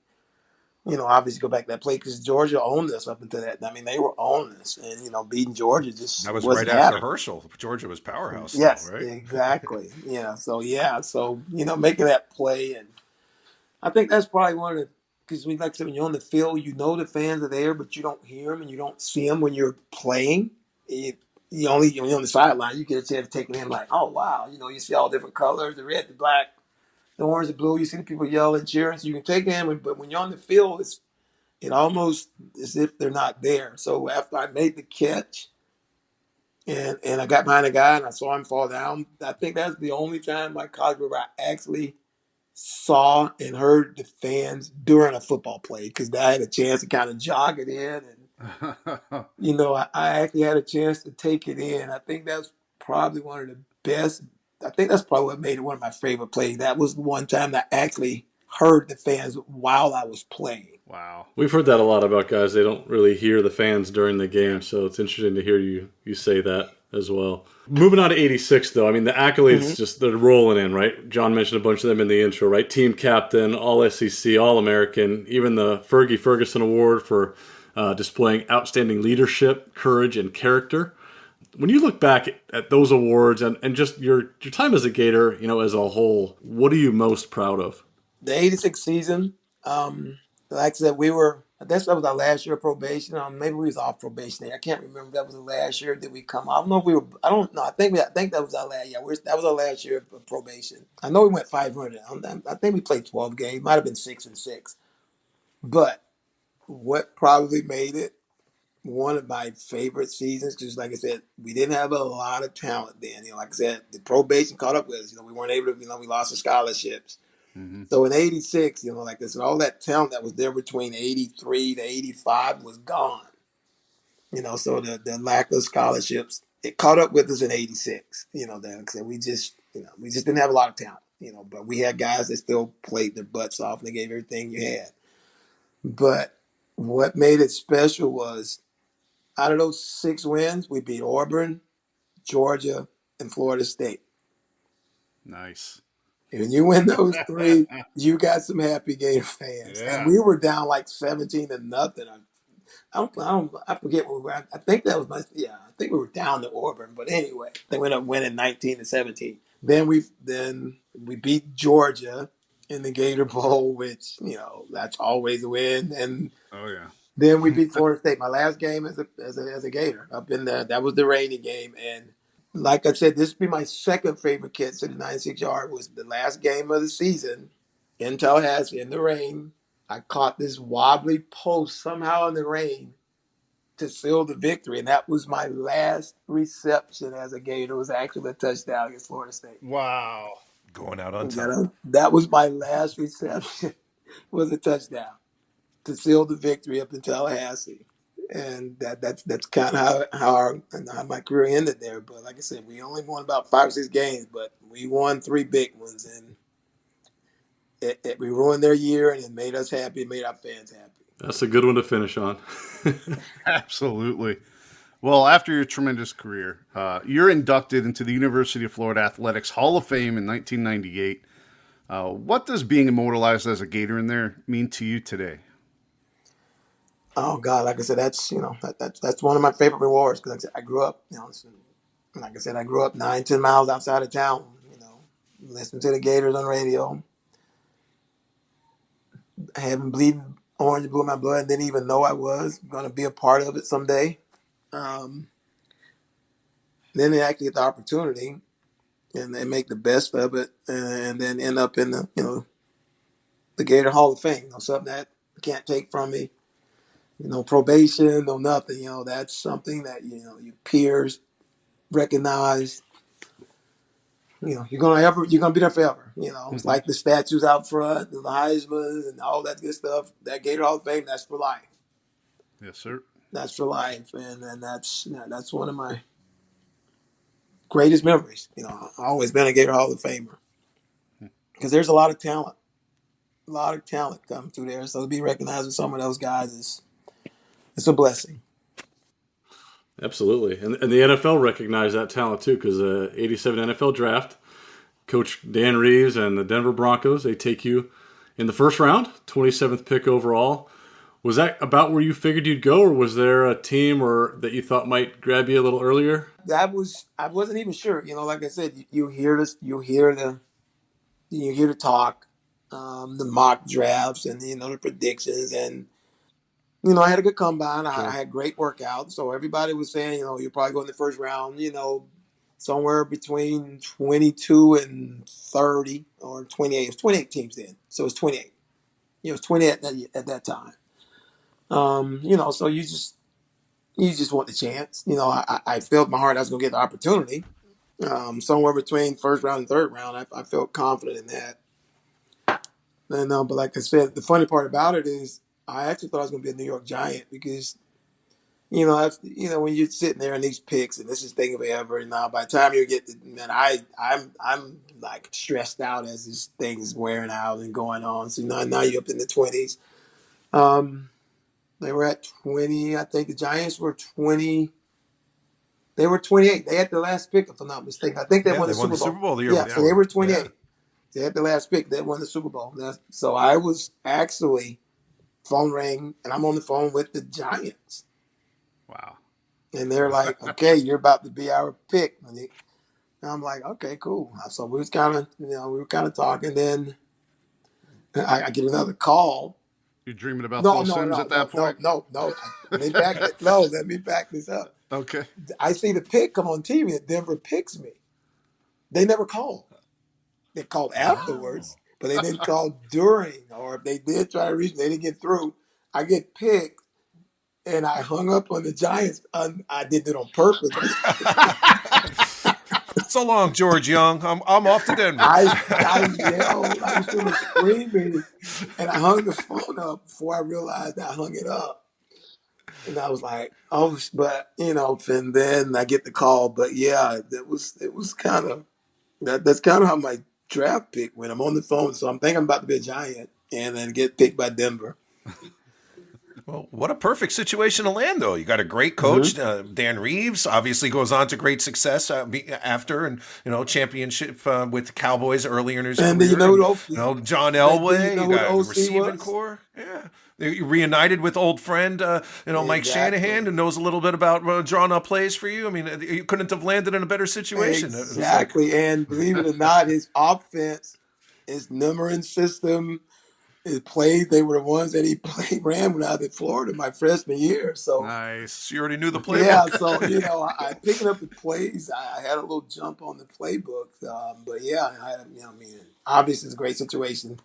obviously go back to that play because Georgia owned us up until that. I mean, they were on us, and beating Georgia just that was wasn't right after happening. Herschel. Georgia was powerhouse. Yes, still, right? Exactly. So making that play, and I think that's probably one of the. Because like I said, when you're on the field, the fans are there, but you don't hear them and you don't see them when you're playing. You're on the sideline, you get a chance to take it in like, oh, wow. You see all different colors, the red, the black, the orange, the blue. You see the people yelling, cheering, so you can take it in. But when you're on the field, it almost as if they're not there. So after I made the catch and I got behind a guy and I saw him fall down, I think that's the only time my college career I actually saw and heard the fans during a football play because I had a chance to kind of jog it in and I actually had a chance to take it in. I think that's probably one of the best. I think that's probably what made it one of my favorite plays. That was the one time that I actually heard the fans while I was playing. Wow. We've heard that a lot about guys. They don't really hear the fans during the game, so it's interesting to hear you say that as well. Moving on to 86, though. I mean, the accolades just they're rolling in, right? John mentioned a bunch of them in the intro, right? Team captain, all SEC, all American, even the Fergie Ferguson Award for displaying outstanding leadership, courage, and character. When you look back at those awards and just your time as a Gator, as a whole, what are you most proud of? The 86 season, like I said, that was our last year of probation. Maybe we was off probation there. I can't remember if that was the last year that we come. I don't know if we were. I don't know. I think that was our last. Yeah, that was our last year of probation. I know we went 500. I think we played 12 games. Might have been 6-6. But what probably made it one of my favorite seasons, because like I said, we didn't have a lot of talent then. Like I said, the probation caught up with us. We weren't able to. We lost the scholarships. Mm-hmm. So in 86, like I said, all that talent that was there between 83 to 85 was gone. So the lack of scholarships, it caught up with us in 86. Like I said, we just didn't have a lot of talent. But we had guys that still played their butts off and they gave everything you had. But what made it special was out of those 6 wins, we beat Auburn, Georgia, and Florida State. Nice. When you win those 3, you got some happy Gator fans. Yeah. And we were down like 17-0. I forget what we were. I think that was I think we were down to Auburn, but anyway, they ended up winning 19-17. Then we beat Georgia in the Gator Bowl, which that's always a win. And then we beat Florida State. My last game as a Gator up in that was the rainy game. And like I said, this would be my second favorite catch to the 96-yard. Was the last game of the season in Tallahassee in the rain. I caught this wobbly post somehow in the rain to seal the victory, and that was my last reception as a Gator. It was actually a touchdown against Florida State. Wow. Going out on top. That was my last reception, was a touchdown to seal the victory up in Tallahassee. And that's kind of how my career ended there. But like I said, we only won about 5 or 6 games, but we won 3 big ones. And we ruined their year, and it made us happy, it made our fans happy. That's a good one to finish on. Absolutely. Well, after your tremendous career, you're inducted into the University of Florida Athletics Hall of Fame in 1998. What does being immortalized as a Gator in there mean to you today? Oh God, like I said, that's that's one of my favorite rewards because I grew up, like I said, I grew up 9-10 miles outside of town. Listening to the Gators on radio, having bleeding orange and blue in my blood, and didn't even know I was going to be a part of it someday. Then they actually get the opportunity, and they make the best of it, and then end up in the Gator Hall of Fame. Something that you can't take from me. Probation, no nothing. That's something that your peers recognize. You're gonna be there forever. It's like the statues out front, the Heisman, and all that good stuff. That Gator Hall of Fame, that's for life. Yes, sir. That's for life, and that's one of my greatest memories. I've always been a Gator Hall of Famer because there's a lot of talent coming through there. So to be recognized with some of those guys it's a blessing. Absolutely. And the NFL recognized that talent too, because the 87 NFL draft, Coach Dan Reeves and the Denver Broncos, they take you in the first round, 27th pick overall. Was that about where you figured you'd go, or was there a team that you thought might grab you a little earlier? I wasn't even sure. Like I said, you hear the talk, the mock drafts, and the predictions, and I had a good combine. Sure. I had great workouts, so everybody was saying, you'll probably go in the first round, somewhere between 22 and 30 or 28. It was 28 teams then, so it was 28. It was 28 at that time. So you just want the chance. I felt in my heart I was going to get the opportunity. Somewhere between first round and third round, I felt confident in that. And but like I said, the funny part about it is I actually thought I was going to be a New York Giant because, when you're sitting there in these picks and this is thing of ever, and now by the time you get to, man, I'm like stressed out as this thing is wearing out and going on. So now you're up in the 20s. They were at 20. I think the Giants were 20. They were 28. They had the last pick, if I'm not mistaken. I think they won the Super Bowl the year before. So they were 28. Yeah. They had the last pick. They won the Super Bowl. So I was actually phone rang, and I'm on the phone with the Giants. Wow. And they're like, okay, you're about to be our pick. And I'm like, okay, cool. So we was kind of talking. Then I get another call. You're dreaming about Phil Simms at that point? No. Let me back this up. Okay. I see the pick come on TV and Denver picks me. They never called. They called afterwards, but they didn't call during. Or if they did try to reach me, they didn't get through. I get picked, and I hung up on the Giants. I did it on purpose. So long, George Young. I'm off to Denver. I yelled. I was screaming, and I hung the phone up before I realized I hung it up. And I was like, oh, but and then I get the call. But yeah, it was kind of that's kind of how my draft pick went. I'm on the phone, so I'm thinking I'm about to be a Giant, and then get picked by Denver. Well, what a perfect situation to land, though. You got a great coach, Dan Reeves, obviously goes on to great success after and championship with the Cowboys earlier in his career. And, John Elway, you got a receiving core. Yeah. You reunited with old friend, Mike Shanahan, who knows a little bit about drawing up plays for you. I mean, you couldn't have landed in a better situation. Exactly. And believe it or not, his offense, his numbering system, his plays, they were the ones that he ran when I was in Florida my freshman year. So nice. You already knew the playbook. Yeah, so I picking up the plays. I had a little jump on the playbook. But yeah, obviously it's a great situation.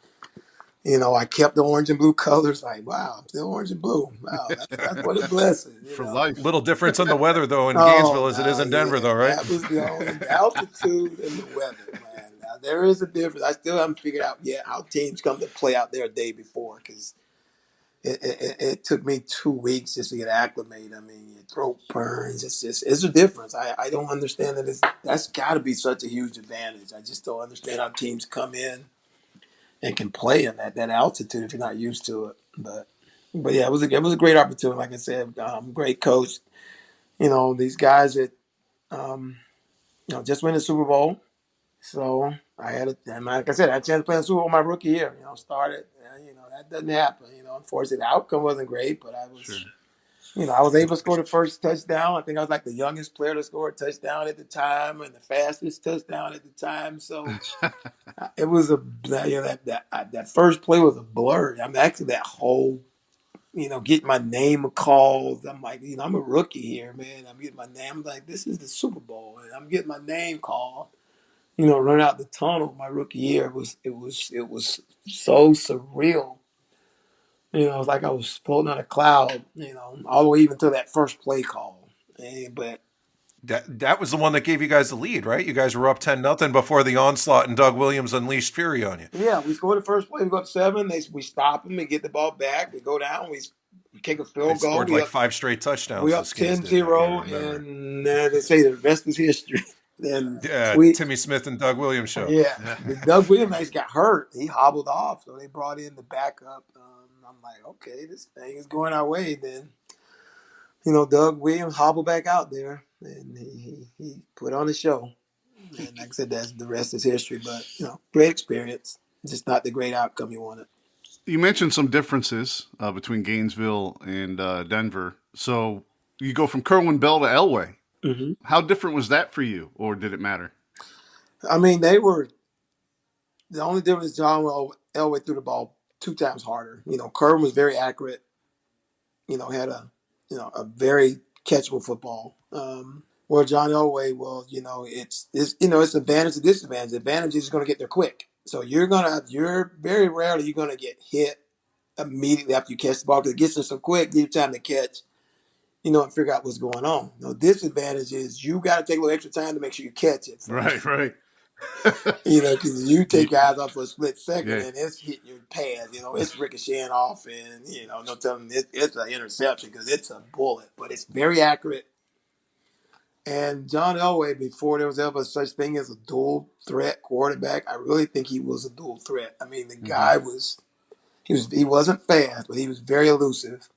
I kept the orange and blue colors. Like, wow, I'm still orange and blue. Wow, that's what a blessing. For life. Little difference in the weather, though, in Gainesville as it is in Denver, though, right? That was the only altitude and the weather, man. Now, there is a difference. I still haven't figured out yet how teams come to play out there a day before because it took me 2 weeks just to get acclimated. I mean, your throat burns. It's a difference. I don't understand that. That's got to be such a huge advantage. I just don't understand how teams come in and can play in that altitude if you're not used to it. But yeah, it was a great opportunity. Like I said, great coach. These guys that just win the Super Bowl. So and like I said, I had a chance to play in the Super Bowl my rookie year. Started. That doesn't happen. Unfortunately, the outcome wasn't great, but I was. I was able to score the first touchdown. I think I was like the youngest player to score a touchdown at the time and the fastest touchdown at the time. So it was that first play was a blur. I mean, actually, that whole get my name called. I'm like, I'm a rookie here, man. I'm getting my name. I'm like, this is the Super Bowl, and I'm getting my name called. Run out the tunnel my rookie year. It was so surreal. It was like I was floating on a cloud, all the way even to that first play call. But that was the one that gave you guys the lead, right? You guys were up 10-0 before the onslaught, and Doug Williams unleashed fury on you. Yeah, we scored the first play. We go up 7. We stop them and get the ball back. We go down. We kick a field goal. Scored like 5 straight touchdowns. We up 10-0, and they say the rest is history. Then Timmy Smith and Doug Williams show. Yeah, Doug Williams actually got hurt. He hobbled off, so they brought in the backup. I'm like, okay, this thing is going our way. Then, Doug Williams hobbled back out there, and he put on a show. And like I said, the rest is history. But great experience, just not the great outcome you wanted. You mentioned some differences between Gainesville and Denver. So you go from Kerwin Bell to Elway. Mm-hmm. How different was that for you, or did it matter? I mean, they were the only difference is John Elway threw the ball 2 times harder. Kerwin was very accurate. Had a very catchable football. Where John Elway, it's advantage and disadvantage. The advantage is going to get there quick. So you're very rarely you're going to get hit immediately after you catch the ball because it gets there so quick, give you time to catch. And figure out what's going on. The disadvantage is you got to take a little extra time to make sure you catch it. Right. Because you take your eyes off for a split second and it's hitting your pads. It's ricocheting off and, no telling it's an interception because it's a bullet. But it's very accurate. And John Elway, before there was ever such thing as a dual threat quarterback, I really think he was a dual threat. I mean, the guy he wasn't fast, but he was very elusive.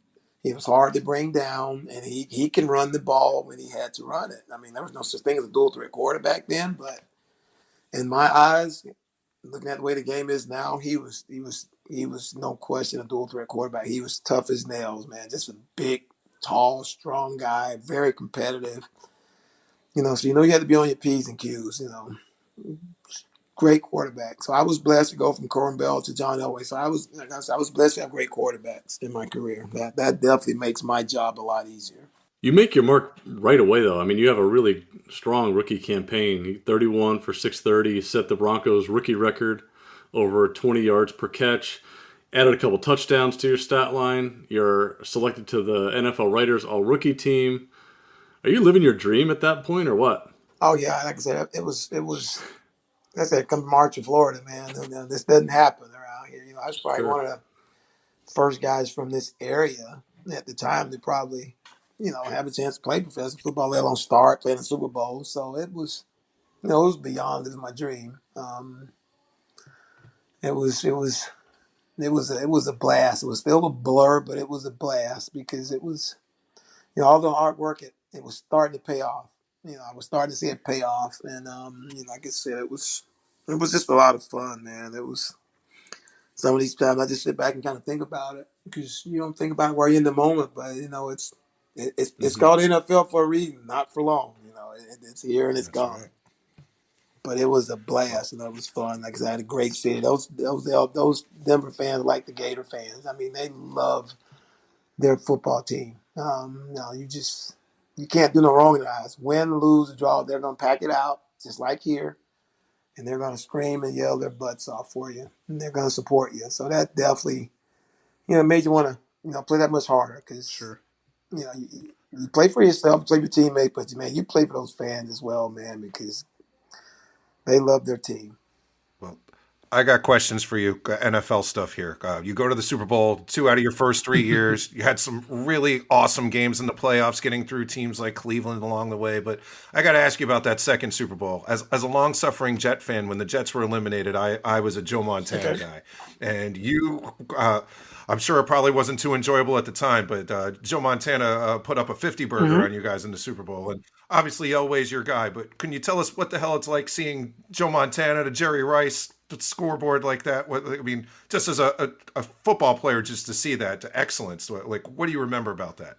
He was hard to bring down, and he can run the ball when he had to run it. I mean, there was no such thing as a dual threat quarterback then, but in my eyes, looking at the way the game is now, he was no question a dual threat quarterback. He was tough as nails, man. Just a big, tall, strong guy, very competitive. So you had to be on your P's and Q's. Great quarterback. So I was blessed to go from Kerwin Bell to John Elway. So I was blessed to have great quarterbacks in my career. That definitely makes my job a lot easier. You make your mark right away, though. I mean, you have a really strong rookie campaign. 31 for 630, set the Broncos rookie record over 20 yards per catch. Added a couple touchdowns to your stat line. You're selected to the NFL Writers All-Rookie team. Are you living your dream at that point, or what? Oh yeah, like I said, it was. Like I said, come to March in Florida, man. This doesn't happen around here. I was probably one of the first guys from this area at the time to probably, have a chance to play professional football, let alone start playing the Super Bowl. So it was, it was beyond my dream. It was a blast. It was still a blur, but it was a blast because it was, all the hard work it was starting to pay off. I was starting to see it pay off, and like I said, it was just a lot of fun, man. It was some of these times I just sit back and kind of think about it because you don't think about it while you're in the moment, but it's called NFL for a reason, not for long. It's here and it's gone. Right. But it was a blast, and it was fun. Like I said, I had a great city. Those Denver fans like the Gator fans. I mean, they love their football team. You can't do no wrong in their eyes. Win, lose, draw, they're going to pack it out, just like here. And they're going to scream and yell their butts off for you. And they're going to support you. So that definitely, made you want to, play that much harder. Because, you play for yourself, you play for your teammate, but, man, you play for those fans as well, man, because they love their team. Well, I got questions for you, NFL stuff here. You go to the Super Bowl 2 out of your first 3 years. You had some really awesome games in the playoffs, getting through teams like Cleveland along the way. But I got to ask you about that second Super Bowl. As a long-suffering Jet fan, when the Jets were eliminated, I was a Joe Montana guy. And you, I'm sure it probably wasn't too enjoyable at the time, but Joe Montana put up a 50-burger on you guys in the Super Bowl. And obviously Elway's your guy, but can you tell us what the hell it's like seeing Joe Montana to Jerry Rice scoreboard like that? I mean, just as a football player, just to see that to excellence, like what do you remember about that?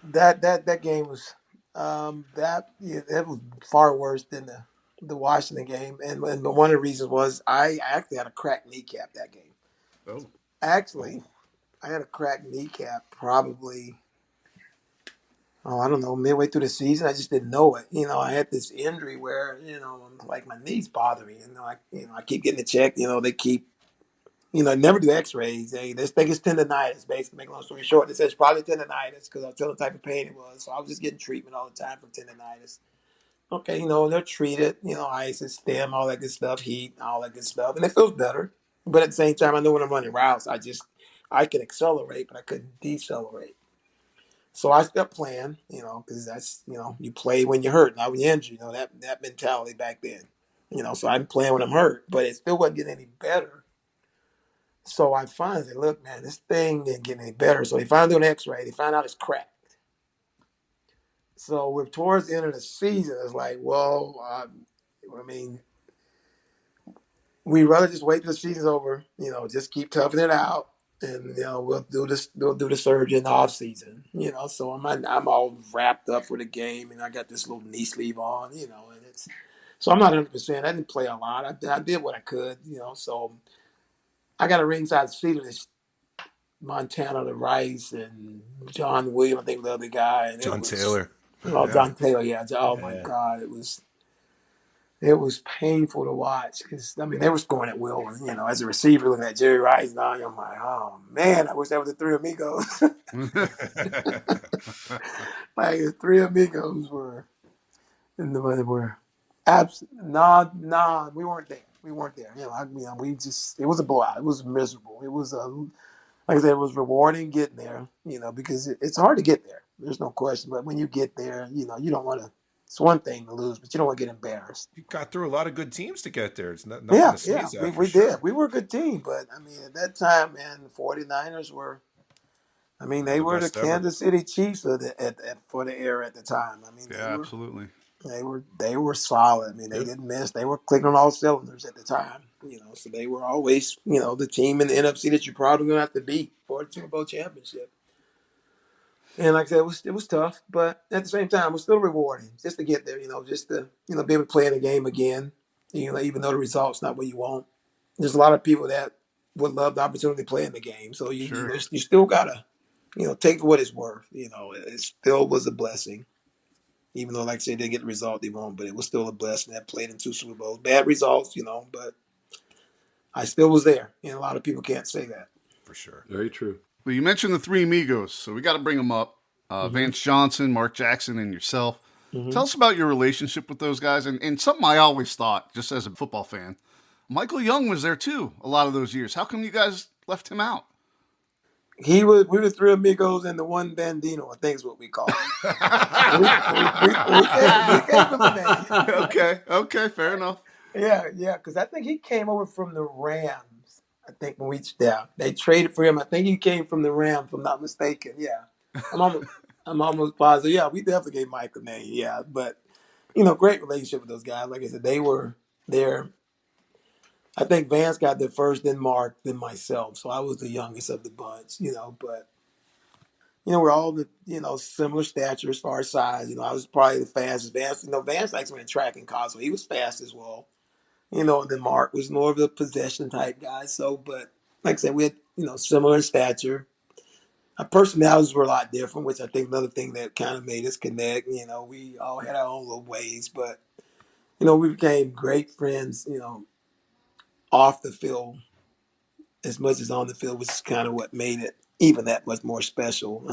That game was that was far worse than the Washington game, and one of the reasons was I actually had a cracked kneecap that game. Oh, actually, I had a cracked kneecap probably. Oh, I don't know, midway through the season. I just didn't know it. I had this injury where, like my knees bother me. I keep getting it checked. They keep, never do x-rays. They think it's tendonitis, basically, make a long story short. They said it's probably tendonitis because I was telling the type of pain it was. So I was just getting treatment all the time for tendonitis. Okay, they're treated, ice and stem, all that good stuff, heat, all that good stuff. And it feels better. But at the same time, I know when I'm running routes, I can accelerate, but I couldn't decelerate. So I stopped playing, because that's, you play when you're hurt, not when you're injured, that mentality back then. So I'm playing when I'm hurt, but it still wasn't getting any better. So I finally said, look, man, this thing didn't get any better. So they finally do an x-ray. They find out it's cracked. So we're towards the end of the season. It's like, well, we'd rather just wait till the season's over, just keep toughing it out. And we'll do the surgery in the off season. So I'm all wrapped up for the game, and I got this little knee sleeve on. And so I'm not 100%. I didn't play a lot. I did what I could. So I got a ringside seat of this Montana to Rice and John Williams, I think the other guy, and John Taylor. Oh, yeah. John Taylor, yeah. Oh my God, it was painful to watch because, they were scoring at will. And, as a receiver looking at Jerry Rice now, I'm like, oh, man, I wish that was the Three Amigos. Like, the Three Amigos were, and were we weren't there. We weren't there. It was a blowout. It was miserable. It was, like I said, it was rewarding getting there, because it's hard to get there. There's no question. But when you get there, you don't want to. It's one thing to lose, but you don't want to get embarrassed. You got through a lot of good teams to get there. It's not yeah. We did. We were a good team, but at that time, man, the 49ers were. They were the Kansas City Chiefs for the era at the time. Absolutely. They were solid. They didn't miss. They were clicking on all cylinders at the time. So they were always, the team in the NFC that you're probably going to have to beat for the Super Bowl championship. And like I said, it was tough, but at the same time, it was still rewarding just to get there, just to, be able to play in the game again, even though the result's not what you want. There's a lot of people that would love the opportunity to play in the game. So you still got to, take what it's worth. It still was a blessing, even though, like I said, they didn't get the result they want, but it was still a blessing that played in 2 Super Bowls. Bad results, but I still was there. And a lot of people can't say that. For sure. Very true. Well, you mentioned the Three Amigos, so we got to bring them up. Vance Johnson, Mark Jackson, and yourself. Tell us about your relationship with those guys. And something I always thought, just as a football fan, Michael Young was there too a lot of those years. How come you guys left him out? We were Three Amigos and the one Bandino, I think is what we call it. we gave him the name. Okay, fair enough. Yeah, because I think he came over from the Rams. I think when they traded for him. I think he came from the Rams, if I'm not mistaken. Yeah, I'm almost positive. Yeah, we definitely gave Mike a name. Yeah, but great relationship with those guys. Like I said, they were there. I think Vance got there first, then Mark, then myself. So I was the youngest of the bunch. But we're all the similar stature as far as size. I was probably the fastest. Vance actually went track in college, so he was fast as well. And then Mark was more of a possession type guy. So, but like I said, we had, similar in stature. Our personalities were a lot different, which I think another thing that kind of made us connect. We all had our own little ways, but, we became great friends, off the field as much as on the field, which is kind of what made it even that much more special.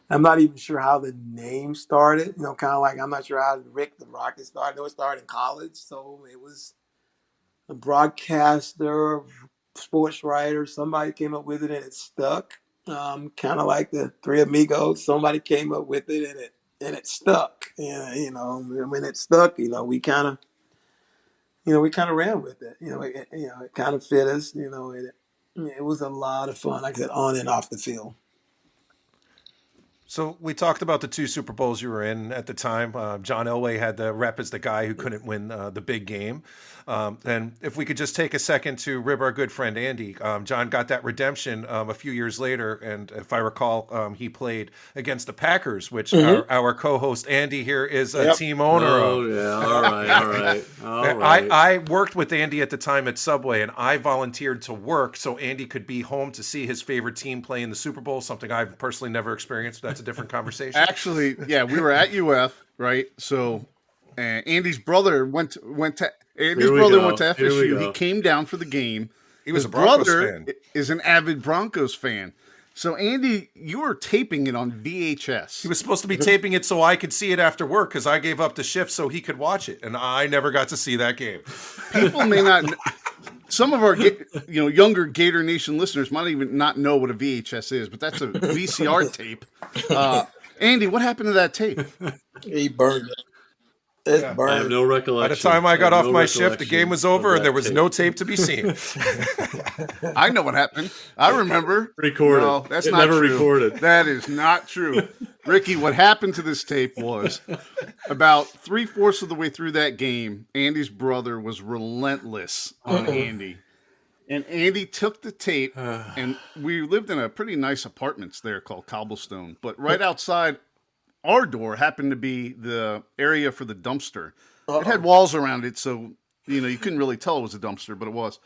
I'm not even sure how the name started, kind of like I'm not sure how Rick the Rocket started. It started in college, so it was a broadcaster, sports writer. Somebody came up with it and it stuck. Kind of like the Three Amigos. Somebody came up with it and it stuck. And when it stuck, we kind of ran with it. It kind of fit us. It was a lot of fun. Like I said, on and off the field. So we talked about the 2 Super Bowls you were in at the time. John Elway had the rep as the guy who couldn't win the big game. And if we could just take a second to rib our good friend Andy. John got that redemption a few years later, and if I recall, he played against the Packers, which our co-host Andy here is a team owner of. Oh, yeah. All right. I worked with Andy at the time at Subway, and I volunteered to work so Andy could be home to see his favorite team play in the Super Bowl, something I've personally never experienced. That's a different conversation. Actually, yeah, we were at UF, right? So Andy's brother went to FSU. He came down for the game. He was His a Broncos brother fan. Is an avid Broncos fan. So Andy, you were taping it on VHS. He was supposed to be taping it so I could see it after work because I gave up the shift so he could watch it, and I never got to see that game. People may not. Some of our younger Gator Nation listeners might even not know what a VHS is, but that's a VCR tape. Andy, what happened to that tape? He burned it. It's burned. I have no recollection. By the time I got off my shift, the game was over and there was no tape to be seen. I know what happened. I remember. Recorded. No, that's it not never true. recorded. That is not true. Ricky, what happened to this tape was about 3/4 of the way through that game, Andy's brother was relentless on Andy. And Andy took the tape, and we lived in a pretty nice apartments there called Cobblestone. But right outside our door happened to be the area for the dumpster. It had walls around it, so you couldn't really tell it was a dumpster, but it was.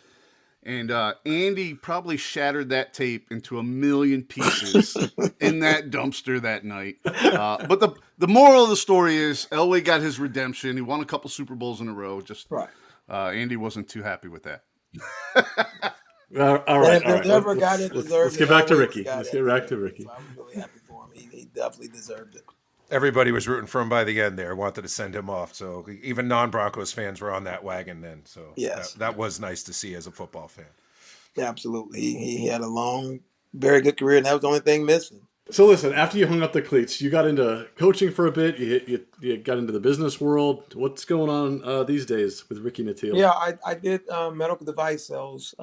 And Andy probably shattered that tape into a million pieces in that dumpster that night. But the moral of the story is Elway got his redemption. He won a couple Super Bowls in a row. Just right. Andy wasn't too happy with that. All right. Never got it deserved. Let's get back to Ricky. I'm really happy for him. He definitely deserved it. Everybody was rooting for him by the end there, wanted to send him off. So even non-Broncos fans were on that wagon then. So yes. that was nice to see as a football fan. Yeah, absolutely. He had a long, very good career, and that was the only thing missing. So listen, after you hung up the cleats, you got into coaching for a bit. You got into the business world. What's going on these days with Ricky Nattiel? Yeah, I did medical device sales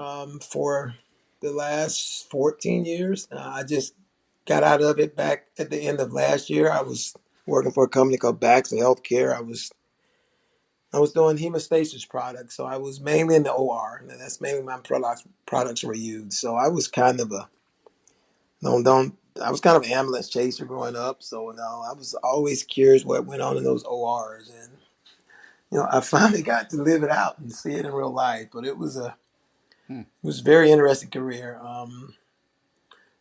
for the last 14 years. I just got out of it back at the end of last year. I was working for a company called Baxter Healthcare. I was doing hemostasis products, so I was mainly in the OR, and that's mainly my products were used. So I was kind of I was kind of an ambulance chaser growing up. So I was always curious what went on in those ORs, and I finally got to live it out and see it in real life. But it was a very interesting career.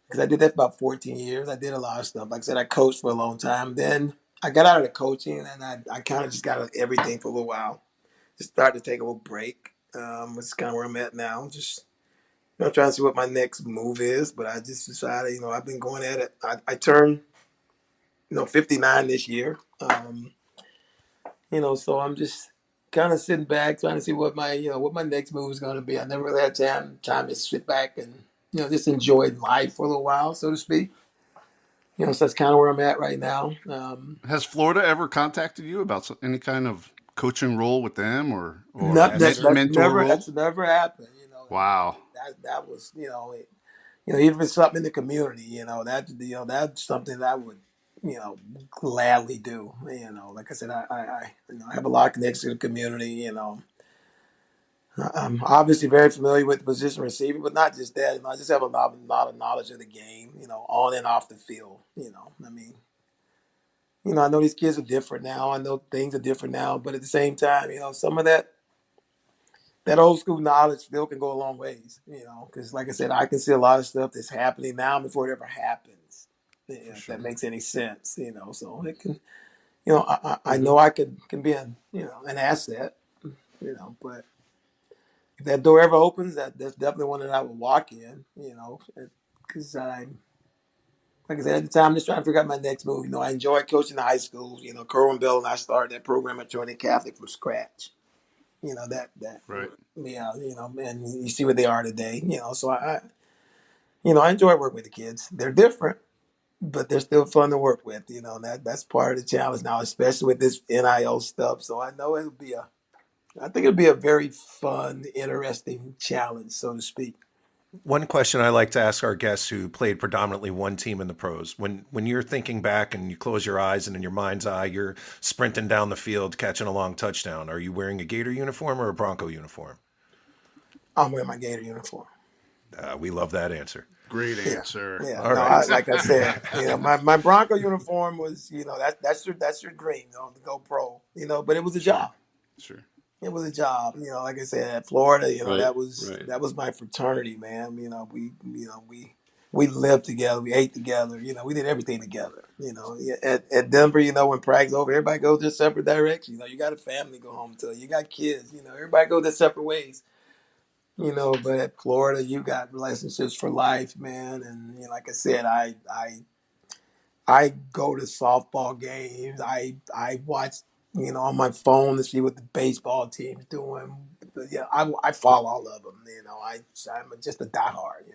Because I did that for about 14 years. I did a lot of stuff. Like I said, I coached for a long time. Then I got out of the coaching, and I kind of just got out of everything for a little while. Just started to take a little break. It's kind of where I'm at now. Just trying to see what my next move is. But I just decided, I've been going at it. I turned, 59 this year. So I'm just kind of sitting back, trying to see what my next move is going to be. I never really had time to sit back and just enjoyed life for a little while, so to speak. So that's kind of where I'm at right now. Has Florida ever contacted you about any kind of coaching role with them or mentor role? That's never happened. Wow. That was even if it's something in the community, that's something that I would gladly do. Like I said, I have a lot of connections to the community. I'm obviously very familiar with the position receiver, but not just that. I just have a lot of knowledge of the game, on and off the field. I know these kids are different now. I know things are different now, but at the same time, some of that old school knowledge still can go a long ways. Because like I said, I can see a lot of stuff that's happening now before it ever happens. If that makes any sense. So it can, I know I can be an asset. But if that door ever opens, that's definitely one that I would walk in, because like I said, at the time, I'm just trying to figure out my next move. I enjoyed coaching the high schools. Kerwin Bell and I started that program at Trinity Catholic from scratch. Right. Yeah, and you see what they are today. So I enjoy working with the kids. They're different, but they're still fun to work with. And that's part of the challenge now, especially with this NIL stuff. So I think it'll be a very fun, interesting challenge, so to speak. One question I like to ask our guests who played predominantly one team in the pros: when you're thinking back and you close your eyes and in your mind's eye you're sprinting down the field catching a long touchdown, are you wearing a Gator uniform or a Bronco uniform? I'm wearing my Gator uniform. We love that answer. Great answer. Yeah. All right. Like I said, my Bronco uniform was, that's your dream, to go pro. But it was a job. Sure. It was a job. Like I said, at Florida, Right, that was right. that was my fraternity, man. We lived together, we ate together, we did everything together. At Denver, when practice over, everybody goes their separate directions. You got a family to go home to. You got kids. Everybody goes their separate ways. But at Florida, you got relationships for life, man. And like I said, I go to softball games. I watch, on my phone to see what the baseball team's doing. But yeah, I follow all of them. I'm just a diehard.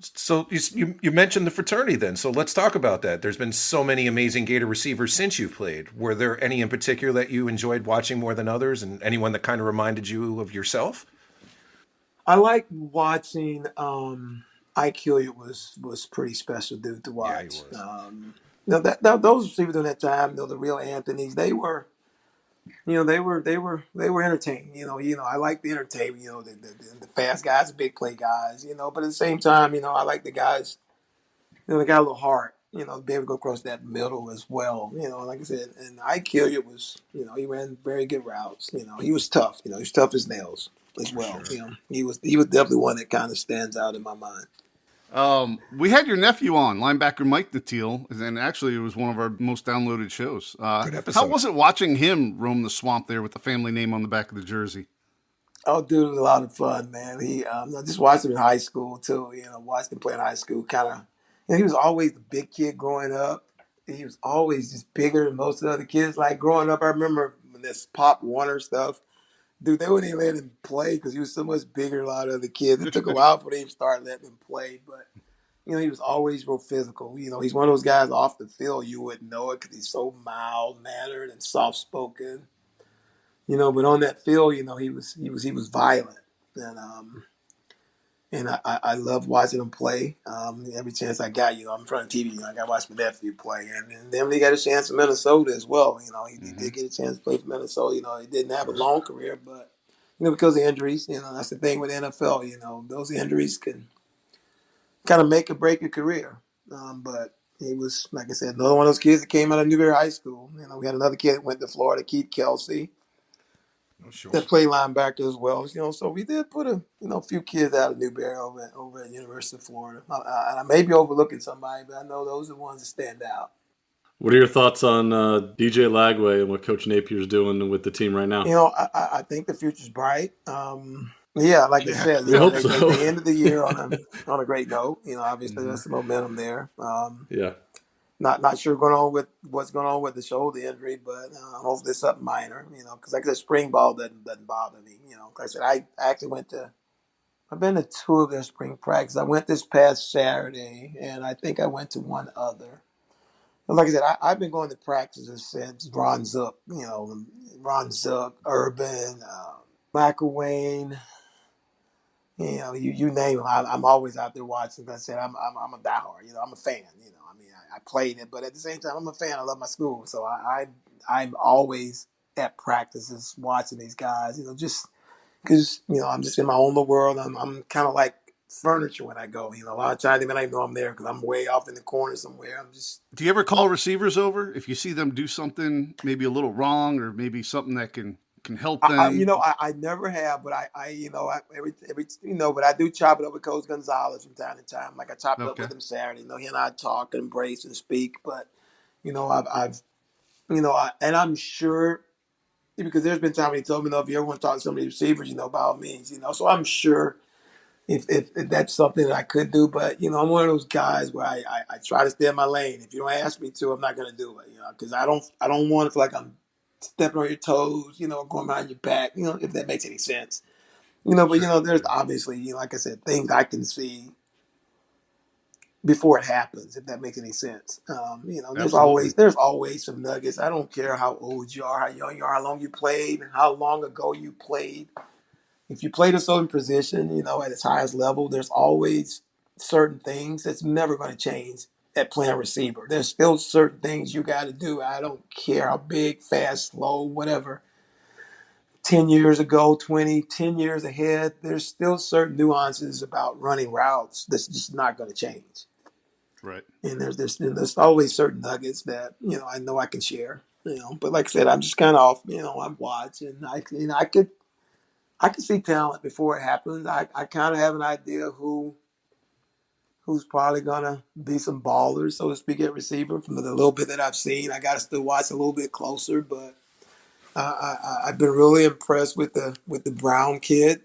So you mentioned the fraternity then. So let's talk about that. There's been so many amazing Gator receivers since you've played. Were there any in particular that you enjoyed watching more than others, and anyone that kind of reminded you of yourself? I like watching. Ike Hilliard was pretty special dude to watch. Yeah, he was. Those receivers during that time, the real Anthony's, they were entertaining. I like the entertainment. The fast guys, the big play guys. But at the same time, I like the guys. They got a little heart. To be able to go across that middle as well. Like I said, and Ike Hilliard was, he ran very good routes. He was tough. He was tough as nails as well. Sure. He was definitely one that kind of stands out in my mind. We had your nephew on, linebacker Mike Nattiel, and actually it was one of our most downloaded shows. Good episode. How was it watching him roam the swamp there with the family name on the back of the jersey? Oh, dude, it was a lot of fun, man. I just watched him in high school too. Watched him play in high school. Kind of, he was always the big kid growing up. He was always just bigger than most of the other kids. Like growing up, I remember when this Pop Warner stuff. Dude, they wouldn't even let him play because he was so much bigger than a lot of other kids. It took a while for them to start letting him play, but he was always real physical. He's one of those guys off the field you wouldn't know it because he's so mild mannered and soft spoken. But on that field, he was violent, and I love watching him play. Every chance I got, I'm in front of TV. I got to watch my nephew play, and then when he got a chance in Minnesota as well. He did get a chance to play for Minnesota. He didn't have a long career, but because of injuries, that's the thing with the NFL. Those injuries can kind of make or break a career. But he was, like I said, another one of those kids that came out of Newberry High School. We had another kid that went to Florida, Keith Kelsey. Oh, sure. That played linebacker as well. So we did put a few kids out of Newberry over at University of Florida. And I may be overlooking somebody, but I know those are the ones that stand out. What are your thoughts on DJ Lagway and what Coach Napier's doing with the team right now? I think the future's bright. Yeah, like I said, we hope so. They ended the year on a great note. Obviously there's some momentum there. Yeah. Not sure what's going on with the shoulder injury, but hopefully it's something minor. Because like I said, spring ball doesn't bother me. Like I said, I actually I've been to 2 of their spring practices. I went this past Saturday, and I think I went to one other. And like I said, I've been going to practices since Ron Zook, Urban, McElwain. You name them. I'm always out there watching. Like I said, I'm a diehard. I'm a fan. I played it, but at the same time, I'm a fan. I love my school, so I'm always at practices watching these guys. Just because I'm just in my own little world. I'm kind of like furniture when I go. A lot of times they don't even know I'm there because I'm way off in the corner somewhere. I'm just. Do you ever call receivers over if you see them do something maybe a little wrong or maybe something that can help them? I never have, but but I do chop it up with Coach Gonzalez from time to time. Like I chopped it up with him Saturday. He and I talk and embrace and speak. But and I'm sure because there's been times when he told me, if you ever want to talk to some of the receivers, by all means, So I'm sure if that's something that I could do, but I'm one of those guys where I try to stay in my lane. If you don't ask me to, I'm not going to do it. Because I don't want to feel like I'm stepping on your toes, going behind your back, if that makes any sense. But there's obviously, like I said, things I can see before it happens, if that makes any sense. There's always some nuggets. I don't care how old you are, how young you are, how long you played, and how long ago you played. If you played a certain position, at its highest level, there's always certain things that's never going to change at playing receiver. There's still certain things you got to do. I don't care how big, fast, slow, whatever. 10 years ago, 10 years ahead, there's still certain nuances about running routes that's just not going to change. Right. And there's always certain nuggets that, I know I can share, but like I said, I'm just kind of off, I'm watching. I could see talent before it happens. I kind of have an idea who's probably going to be some ballers, so to speak, at receiver from the little bit that I've seen. I got to still watch a little bit closer, but I've been really impressed with the Brown kid,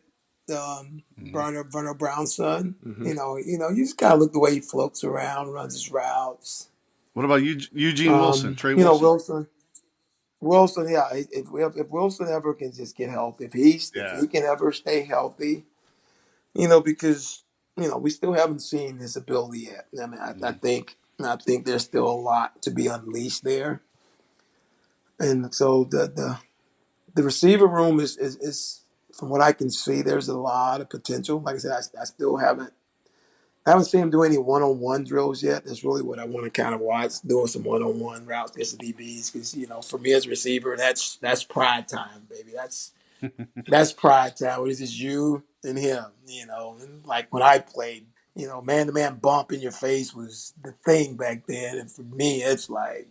Verno Brown's son. Mm-hmm. You just gotta look the way he floats around, runs his routes. What about Eugene Wilson? Trey Wilson? Wilson, yeah. If Wilson ever can just get healthy, if he can ever stay healthy, because we still haven't seen his ability yet. I mean, I think there's still a lot to be unleashed there. And so the receiver room is from what I can see, there's a lot of potential. Like I said, I still haven't seen him do any one-on-one drills yet. That's really what I want to kind of watch, doing some one-on-one routes against the DBs. Because for me as a receiver, that's pride time, baby. That's pride time. What is this, you and him? And like when I played, man-to-man bump in your face was the thing back then. And for me, it's like,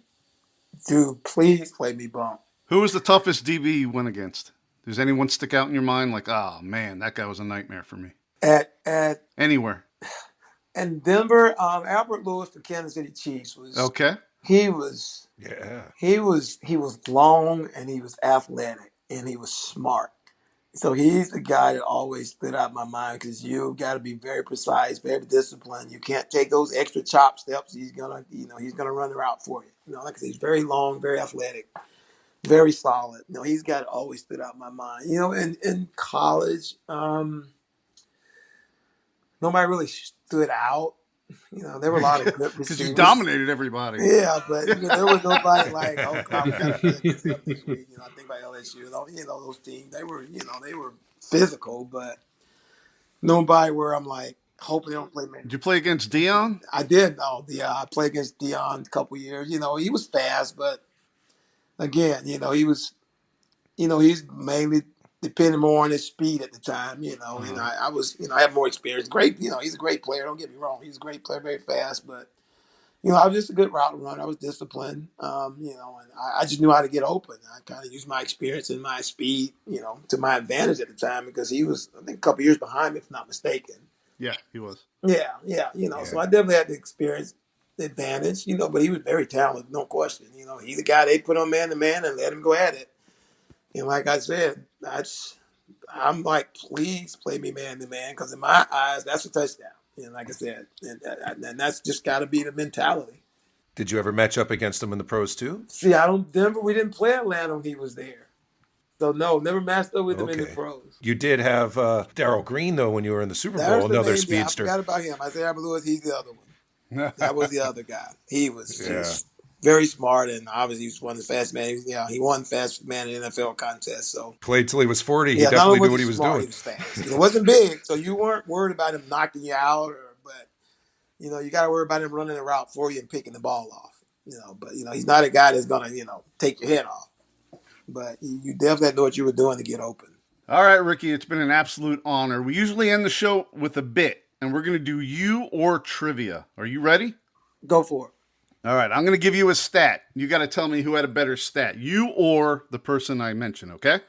dude, please play me bump. Who was the toughest DB you went against? Does anyone stick out in your mind? Like, oh man, that guy was a nightmare for me. At anywhere. In Denver, Albert Lewis, the Kansas City Chiefs was okay. He was long and he was athletic and he was smart. So he's the guy that always stood out in my mind because you've got to be very precise, very disciplined. You can't take those extra chop steps. He's gonna run the route for you. Like I said, he's very long, very athletic, very solid. He's got to always stood out in my mind. In college, nobody really stood out. There were a lot of good receivers. Because you dominated everybody. Yeah, but there was nobody like, oh, God, we got to pick this up this week. I think about LSU. Those teams, they were physical, but nobody where I'm like, hoping they don't play me. Did you play against Dion? I did. No, I played against Dion a couple years. He was fast, but again, he was, he's mainly depending more on his speed at the time, and I was, I have more experience. Great, he's a great player. Don't get me wrong. He's a great player, very fast, but, I was just a good route runner. I was disciplined, and I just knew how to get open. I kind of used my experience and my speed, to my advantage at the time because he was, I think, a couple years behind me, if not mistaken. Yeah, he was. Yeah. So I definitely had the experience, the advantage, but he was very talented, no question. He's the guy they put on man-to-man and let him go at it. And like I said, I'm like, please play me man-to-man because in my eyes, that's a touchdown. And like I said, and that's just got to be the mentality. Did you ever match up against him in the pros too? See, Denver, we didn't play Atlanta when he was there. So, no, never matched up with him in the pros. You did have Darrell Green, though, when you were in the Super Bowl, another speedster. Yeah, I forgot about him. Isaiah Lewis, he's the other one. That was the other guy. He was just very smart, and obviously he was one of the fast men. He won fast man in the NFL contest. So played till he was 40. He definitely knew what he was doing. He was fast. It wasn't big, so you weren't worried about him knocking you out, but you got to worry about him running the route for you and picking the ball off. But he's not a guy that's gonna take your head off. But you definitely know what you were doing to get open. All right, Ricky, it's been an absolute honor. We usually end the show with a bit, and we're going to do you or trivia. Are you ready? Go for it. All right, I'm going to give you a stat. You got to tell me who had a better stat, you or the person I mentioned, okay?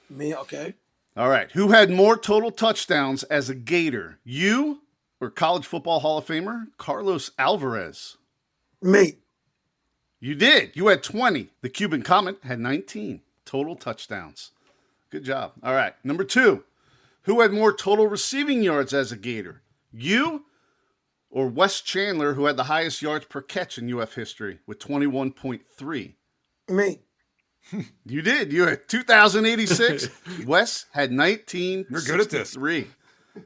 Me, okay. All right, who had more total touchdowns as a Gator, you or College Football Hall of Famer Carlos Alvarez? Me. You did. You had 20. The Cuban Comet had 19 total touchdowns. Good job. All right. Number 2. Who had more total receiving yards as a Gator? You or Wes Chandler, who had the highest yards per catch in UF history with 21.3? Me. You did. You had 2,086. Wes had 19. You're good at this. 3.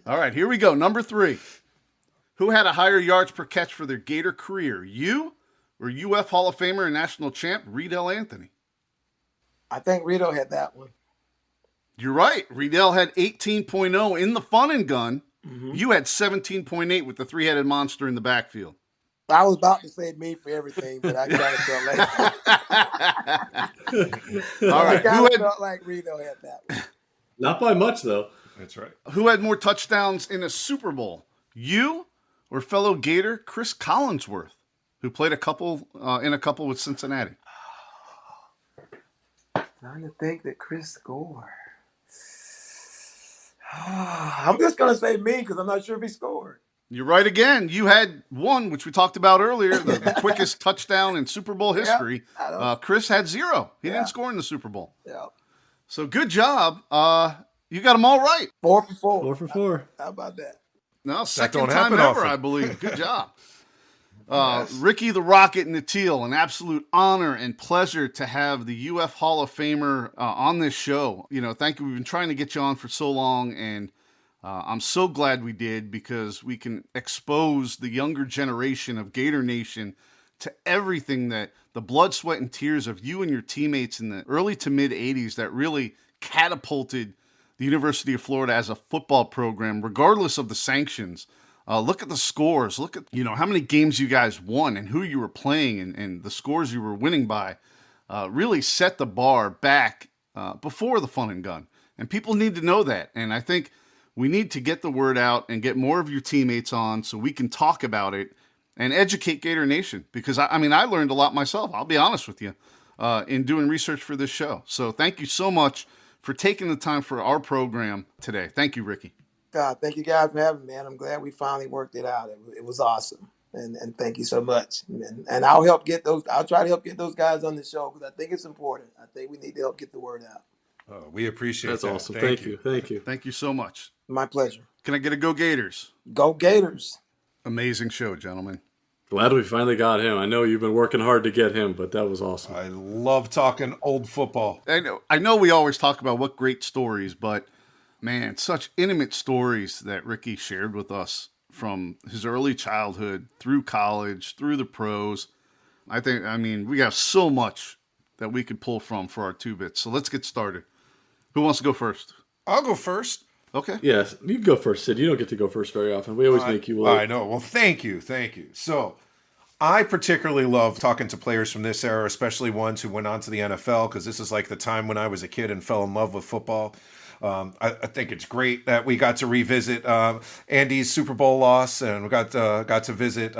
All right, here we go. Number 3. Who had a higher yards per catch for their Gator career? You or UF Hall of Famer and national champ Riedel Anthony? I think Rito had that one. You're right. Riedel had 18.0 in the fun and gun. Mm-hmm. You had 17.8 with the three-headed monster in the backfield. I was about to say me for everything, but I kind of felt like all right. I felt like Rito had that one. Not by much, though. That's right. Who had more touchdowns in a Super Bowl? You or fellow Gator Chris Collinsworth, who played in a couple with Cincinnati? Trying to think that Chris scored. I'm just going to say me because I'm not sure if he scored. You're right again. You had one, which we talked about earlier, the quickest touchdown in Super Bowl history. Chris had 0. He didn't score in the Super Bowl. Yeah. So good job. You got them all right. 4 for 4. 4 for 4. How about that? No, second time ever, often. I believe. Good job. Ricky the Rocket Nattiel, an absolute honor and pleasure to have the UF Hall of Famer on this show. Thank you. We've been trying to get you on for so long, and I'm so glad we did because we can expose the younger generation of Gator Nation to everything that the blood, sweat, and tears of you and your teammates in the early to mid 80s that really catapulted the University of Florida as a football program, regardless of the sanctions. Look at the scores. Look at how many games you guys won and who you were playing and the scores you were winning by. Really set the bar back before the fun and gun. And people need to know that. And I think we need to get the word out and get more of your teammates on so we can talk about it and educate Gator Nation. Because, I learned a lot myself, I'll be honest with you, in doing research for this show. So thank you so much for taking the time for our program today. Thank you, Ricky. God, thank you guys for having me, man. I'm glad we finally worked it out. It was awesome. And thank you so much. And I'll try to help get those guys on the show because I think it's important. I think we need to help get the word out. Oh, we appreciate that. That's awesome. Thank you. Thank you so much. My pleasure. Can I get a Go Gators? Go Gators. Amazing show, gentlemen. Glad we finally got him. I know you've been working hard to get him, but that was awesome. I love talking old football. I know we always talk about what great stories, but man, such intimate stories that Ricky shared with us from his early childhood through college, through the pros. We have so much that we could pull from for our 2-bits. So let's get started. Who wants to go first? I'll go first. Okay. Yes, you can go first, Sid. You don't get to go first very often. We always make you late. I know. Well, thank you. So I particularly love talking to players from this era, especially ones who went on to the NFL, because this is like the time when I was a kid and fell in love with football. I think it's great that we got to revisit Andy's Super Bowl loss, and we got to visit,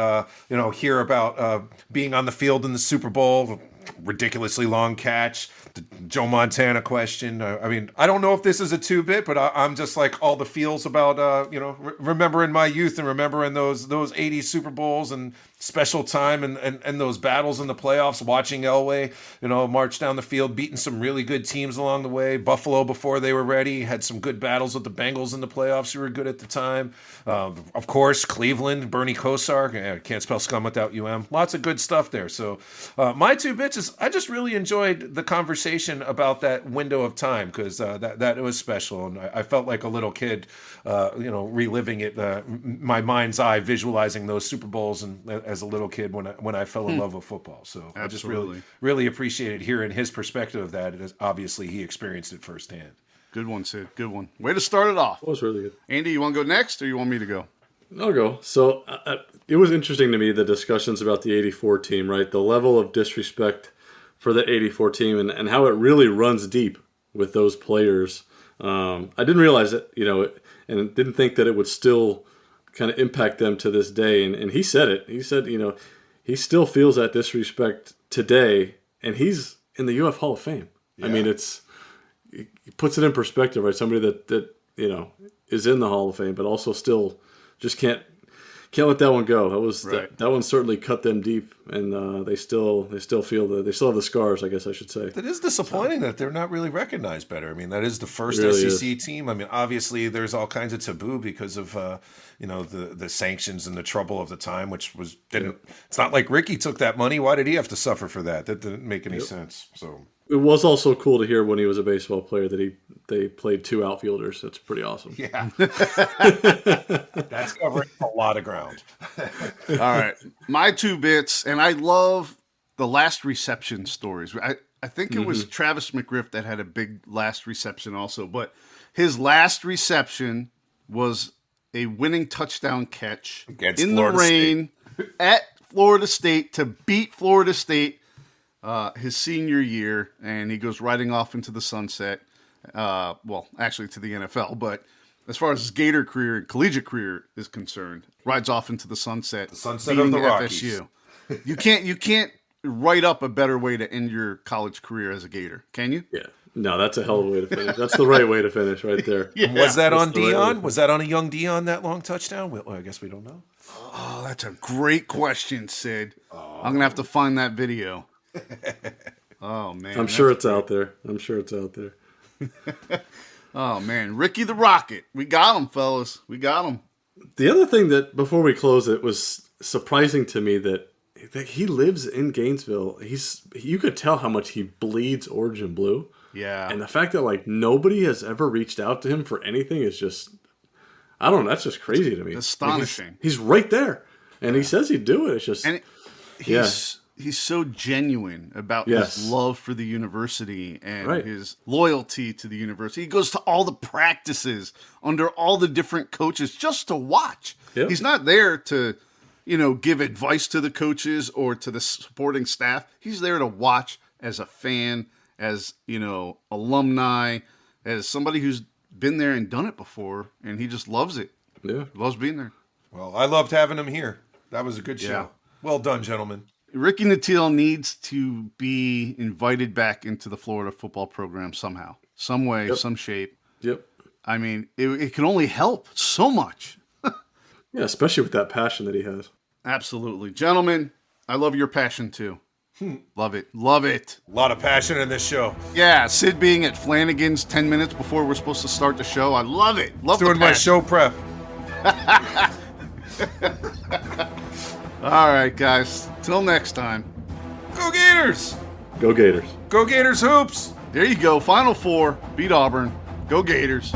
hear about being on the field in the Super Bowl, ridiculously long catch, the Joe Montana question. I don't know if this is a 2-bit, but I'm just like all the feels about, remembering my youth and remembering those 80s Super Bowls and special time and those battles in the playoffs, watching Elway, march down the field, beating some really good teams along the way. Buffalo, before they were ready, had some good battles with the Bengals in the playoffs who were good at the time. Of course, Cleveland, Bernie Kosar, can't spell scum without lots of good stuff there. So my 2-bits is I just really enjoyed the conversation about that window of time because that was special. And I felt like a little kid, reliving it, my mind's eye, visualizing those Super Bowls and as a little kid when I fell in love with football. So Absolutely. I just really appreciated hearing his perspective of that. Obviously, he experienced it firsthand. Good one, Sid. Good one. Way to start it off. That was really good. Andy, you want to go next or you want me to go? I'll go. So it was interesting to me, the discussions about the 84 team, right? The level of disrespect for the 84 team and how it really runs deep with those players. I didn't realize it, and didn't think that it would still kind of impact them to this day. And he said it. He said, he still feels that disrespect today, and he's in the UF Hall of Fame. Yeah. It puts it in perspective, right? Somebody that is in the Hall of Fame, but also still just can't let that one go. That was right. that one certainly cut them deep, and they still feel they still have the scars, I guess I should say. It is disappointing that they're not really recognized better. That is the first SEC team. Obviously there's all kinds of taboo because of the sanctions and the trouble of the time, which didn't. It's not like Ricky took that money. Why did he have to suffer for that? That didn't make any sense. So It was also cool to hear when he was a baseball player that they played 2 outfielders. That's pretty awesome. Yeah. That's covering a lot of ground. All right. My 2 bits, and I love the last reception stories. I think it was Travis McGriff that had a big last reception also, but his last reception was a winning touchdown catch Against in Florida the rain at Florida State to beat Florida State his senior year, and he goes riding off into the sunset. Well, actually to the NFL, but as far as his Gator career and collegiate career is concerned, rides off into the sunset. The sunset of the Rockies. FSU. You can't write up a better way to end your college career as a Gator, can you? Yeah. No, that's a hell of a way to finish. That's the right way to finish right there. Yeah. Was that on Dion? Was that on a young Dion, that long touchdown? Well, I guess we don't know. Oh, that's a great question, Sid. I'm going to have to find that video. Oh, man. I'm sure it's out there. Oh, man. Ricky the Rocket. We got him, fellas. We got him. The other thing that, before we close it, was surprising to me that he lives in Gainesville. You could tell how much he bleeds orange and blue. Yeah. And the fact that nobody has ever reached out to him for anything is just, I don't know, that's just crazy to me. Astonishing. He's right there. And he says he'd do it. It's just, and he's so genuine about his love for the university and his loyalty to the university. He goes to all the practices under all the different coaches just to watch. Yep. He's not there to, give advice to the coaches or to the supporting staff. He's there to watch as a fan, as, alumni, as somebody who's been there and done it before, and he just loves it. Yeah. Loves being there. Well, I loved having him here. That was a good show. Yeah. Well done, gentlemen. Ricky Nattiel needs to be invited back into the Florida football program somehow, some way, some shape. Yep. I mean, it can only help so much. Yeah, especially with that passion that he has. Absolutely. Gentlemen, I love your passion too. Love it. Love it. A lot of passion in this show. Yeah, Sid being at Flanagan's 10 minutes before we're supposed to start the show. I love it. Love doing my show prep. All right, guys. Till next time. Go Gators! Go Gators. Go Gators hoops! There you go. Final 4. Beat Auburn. Go Gators.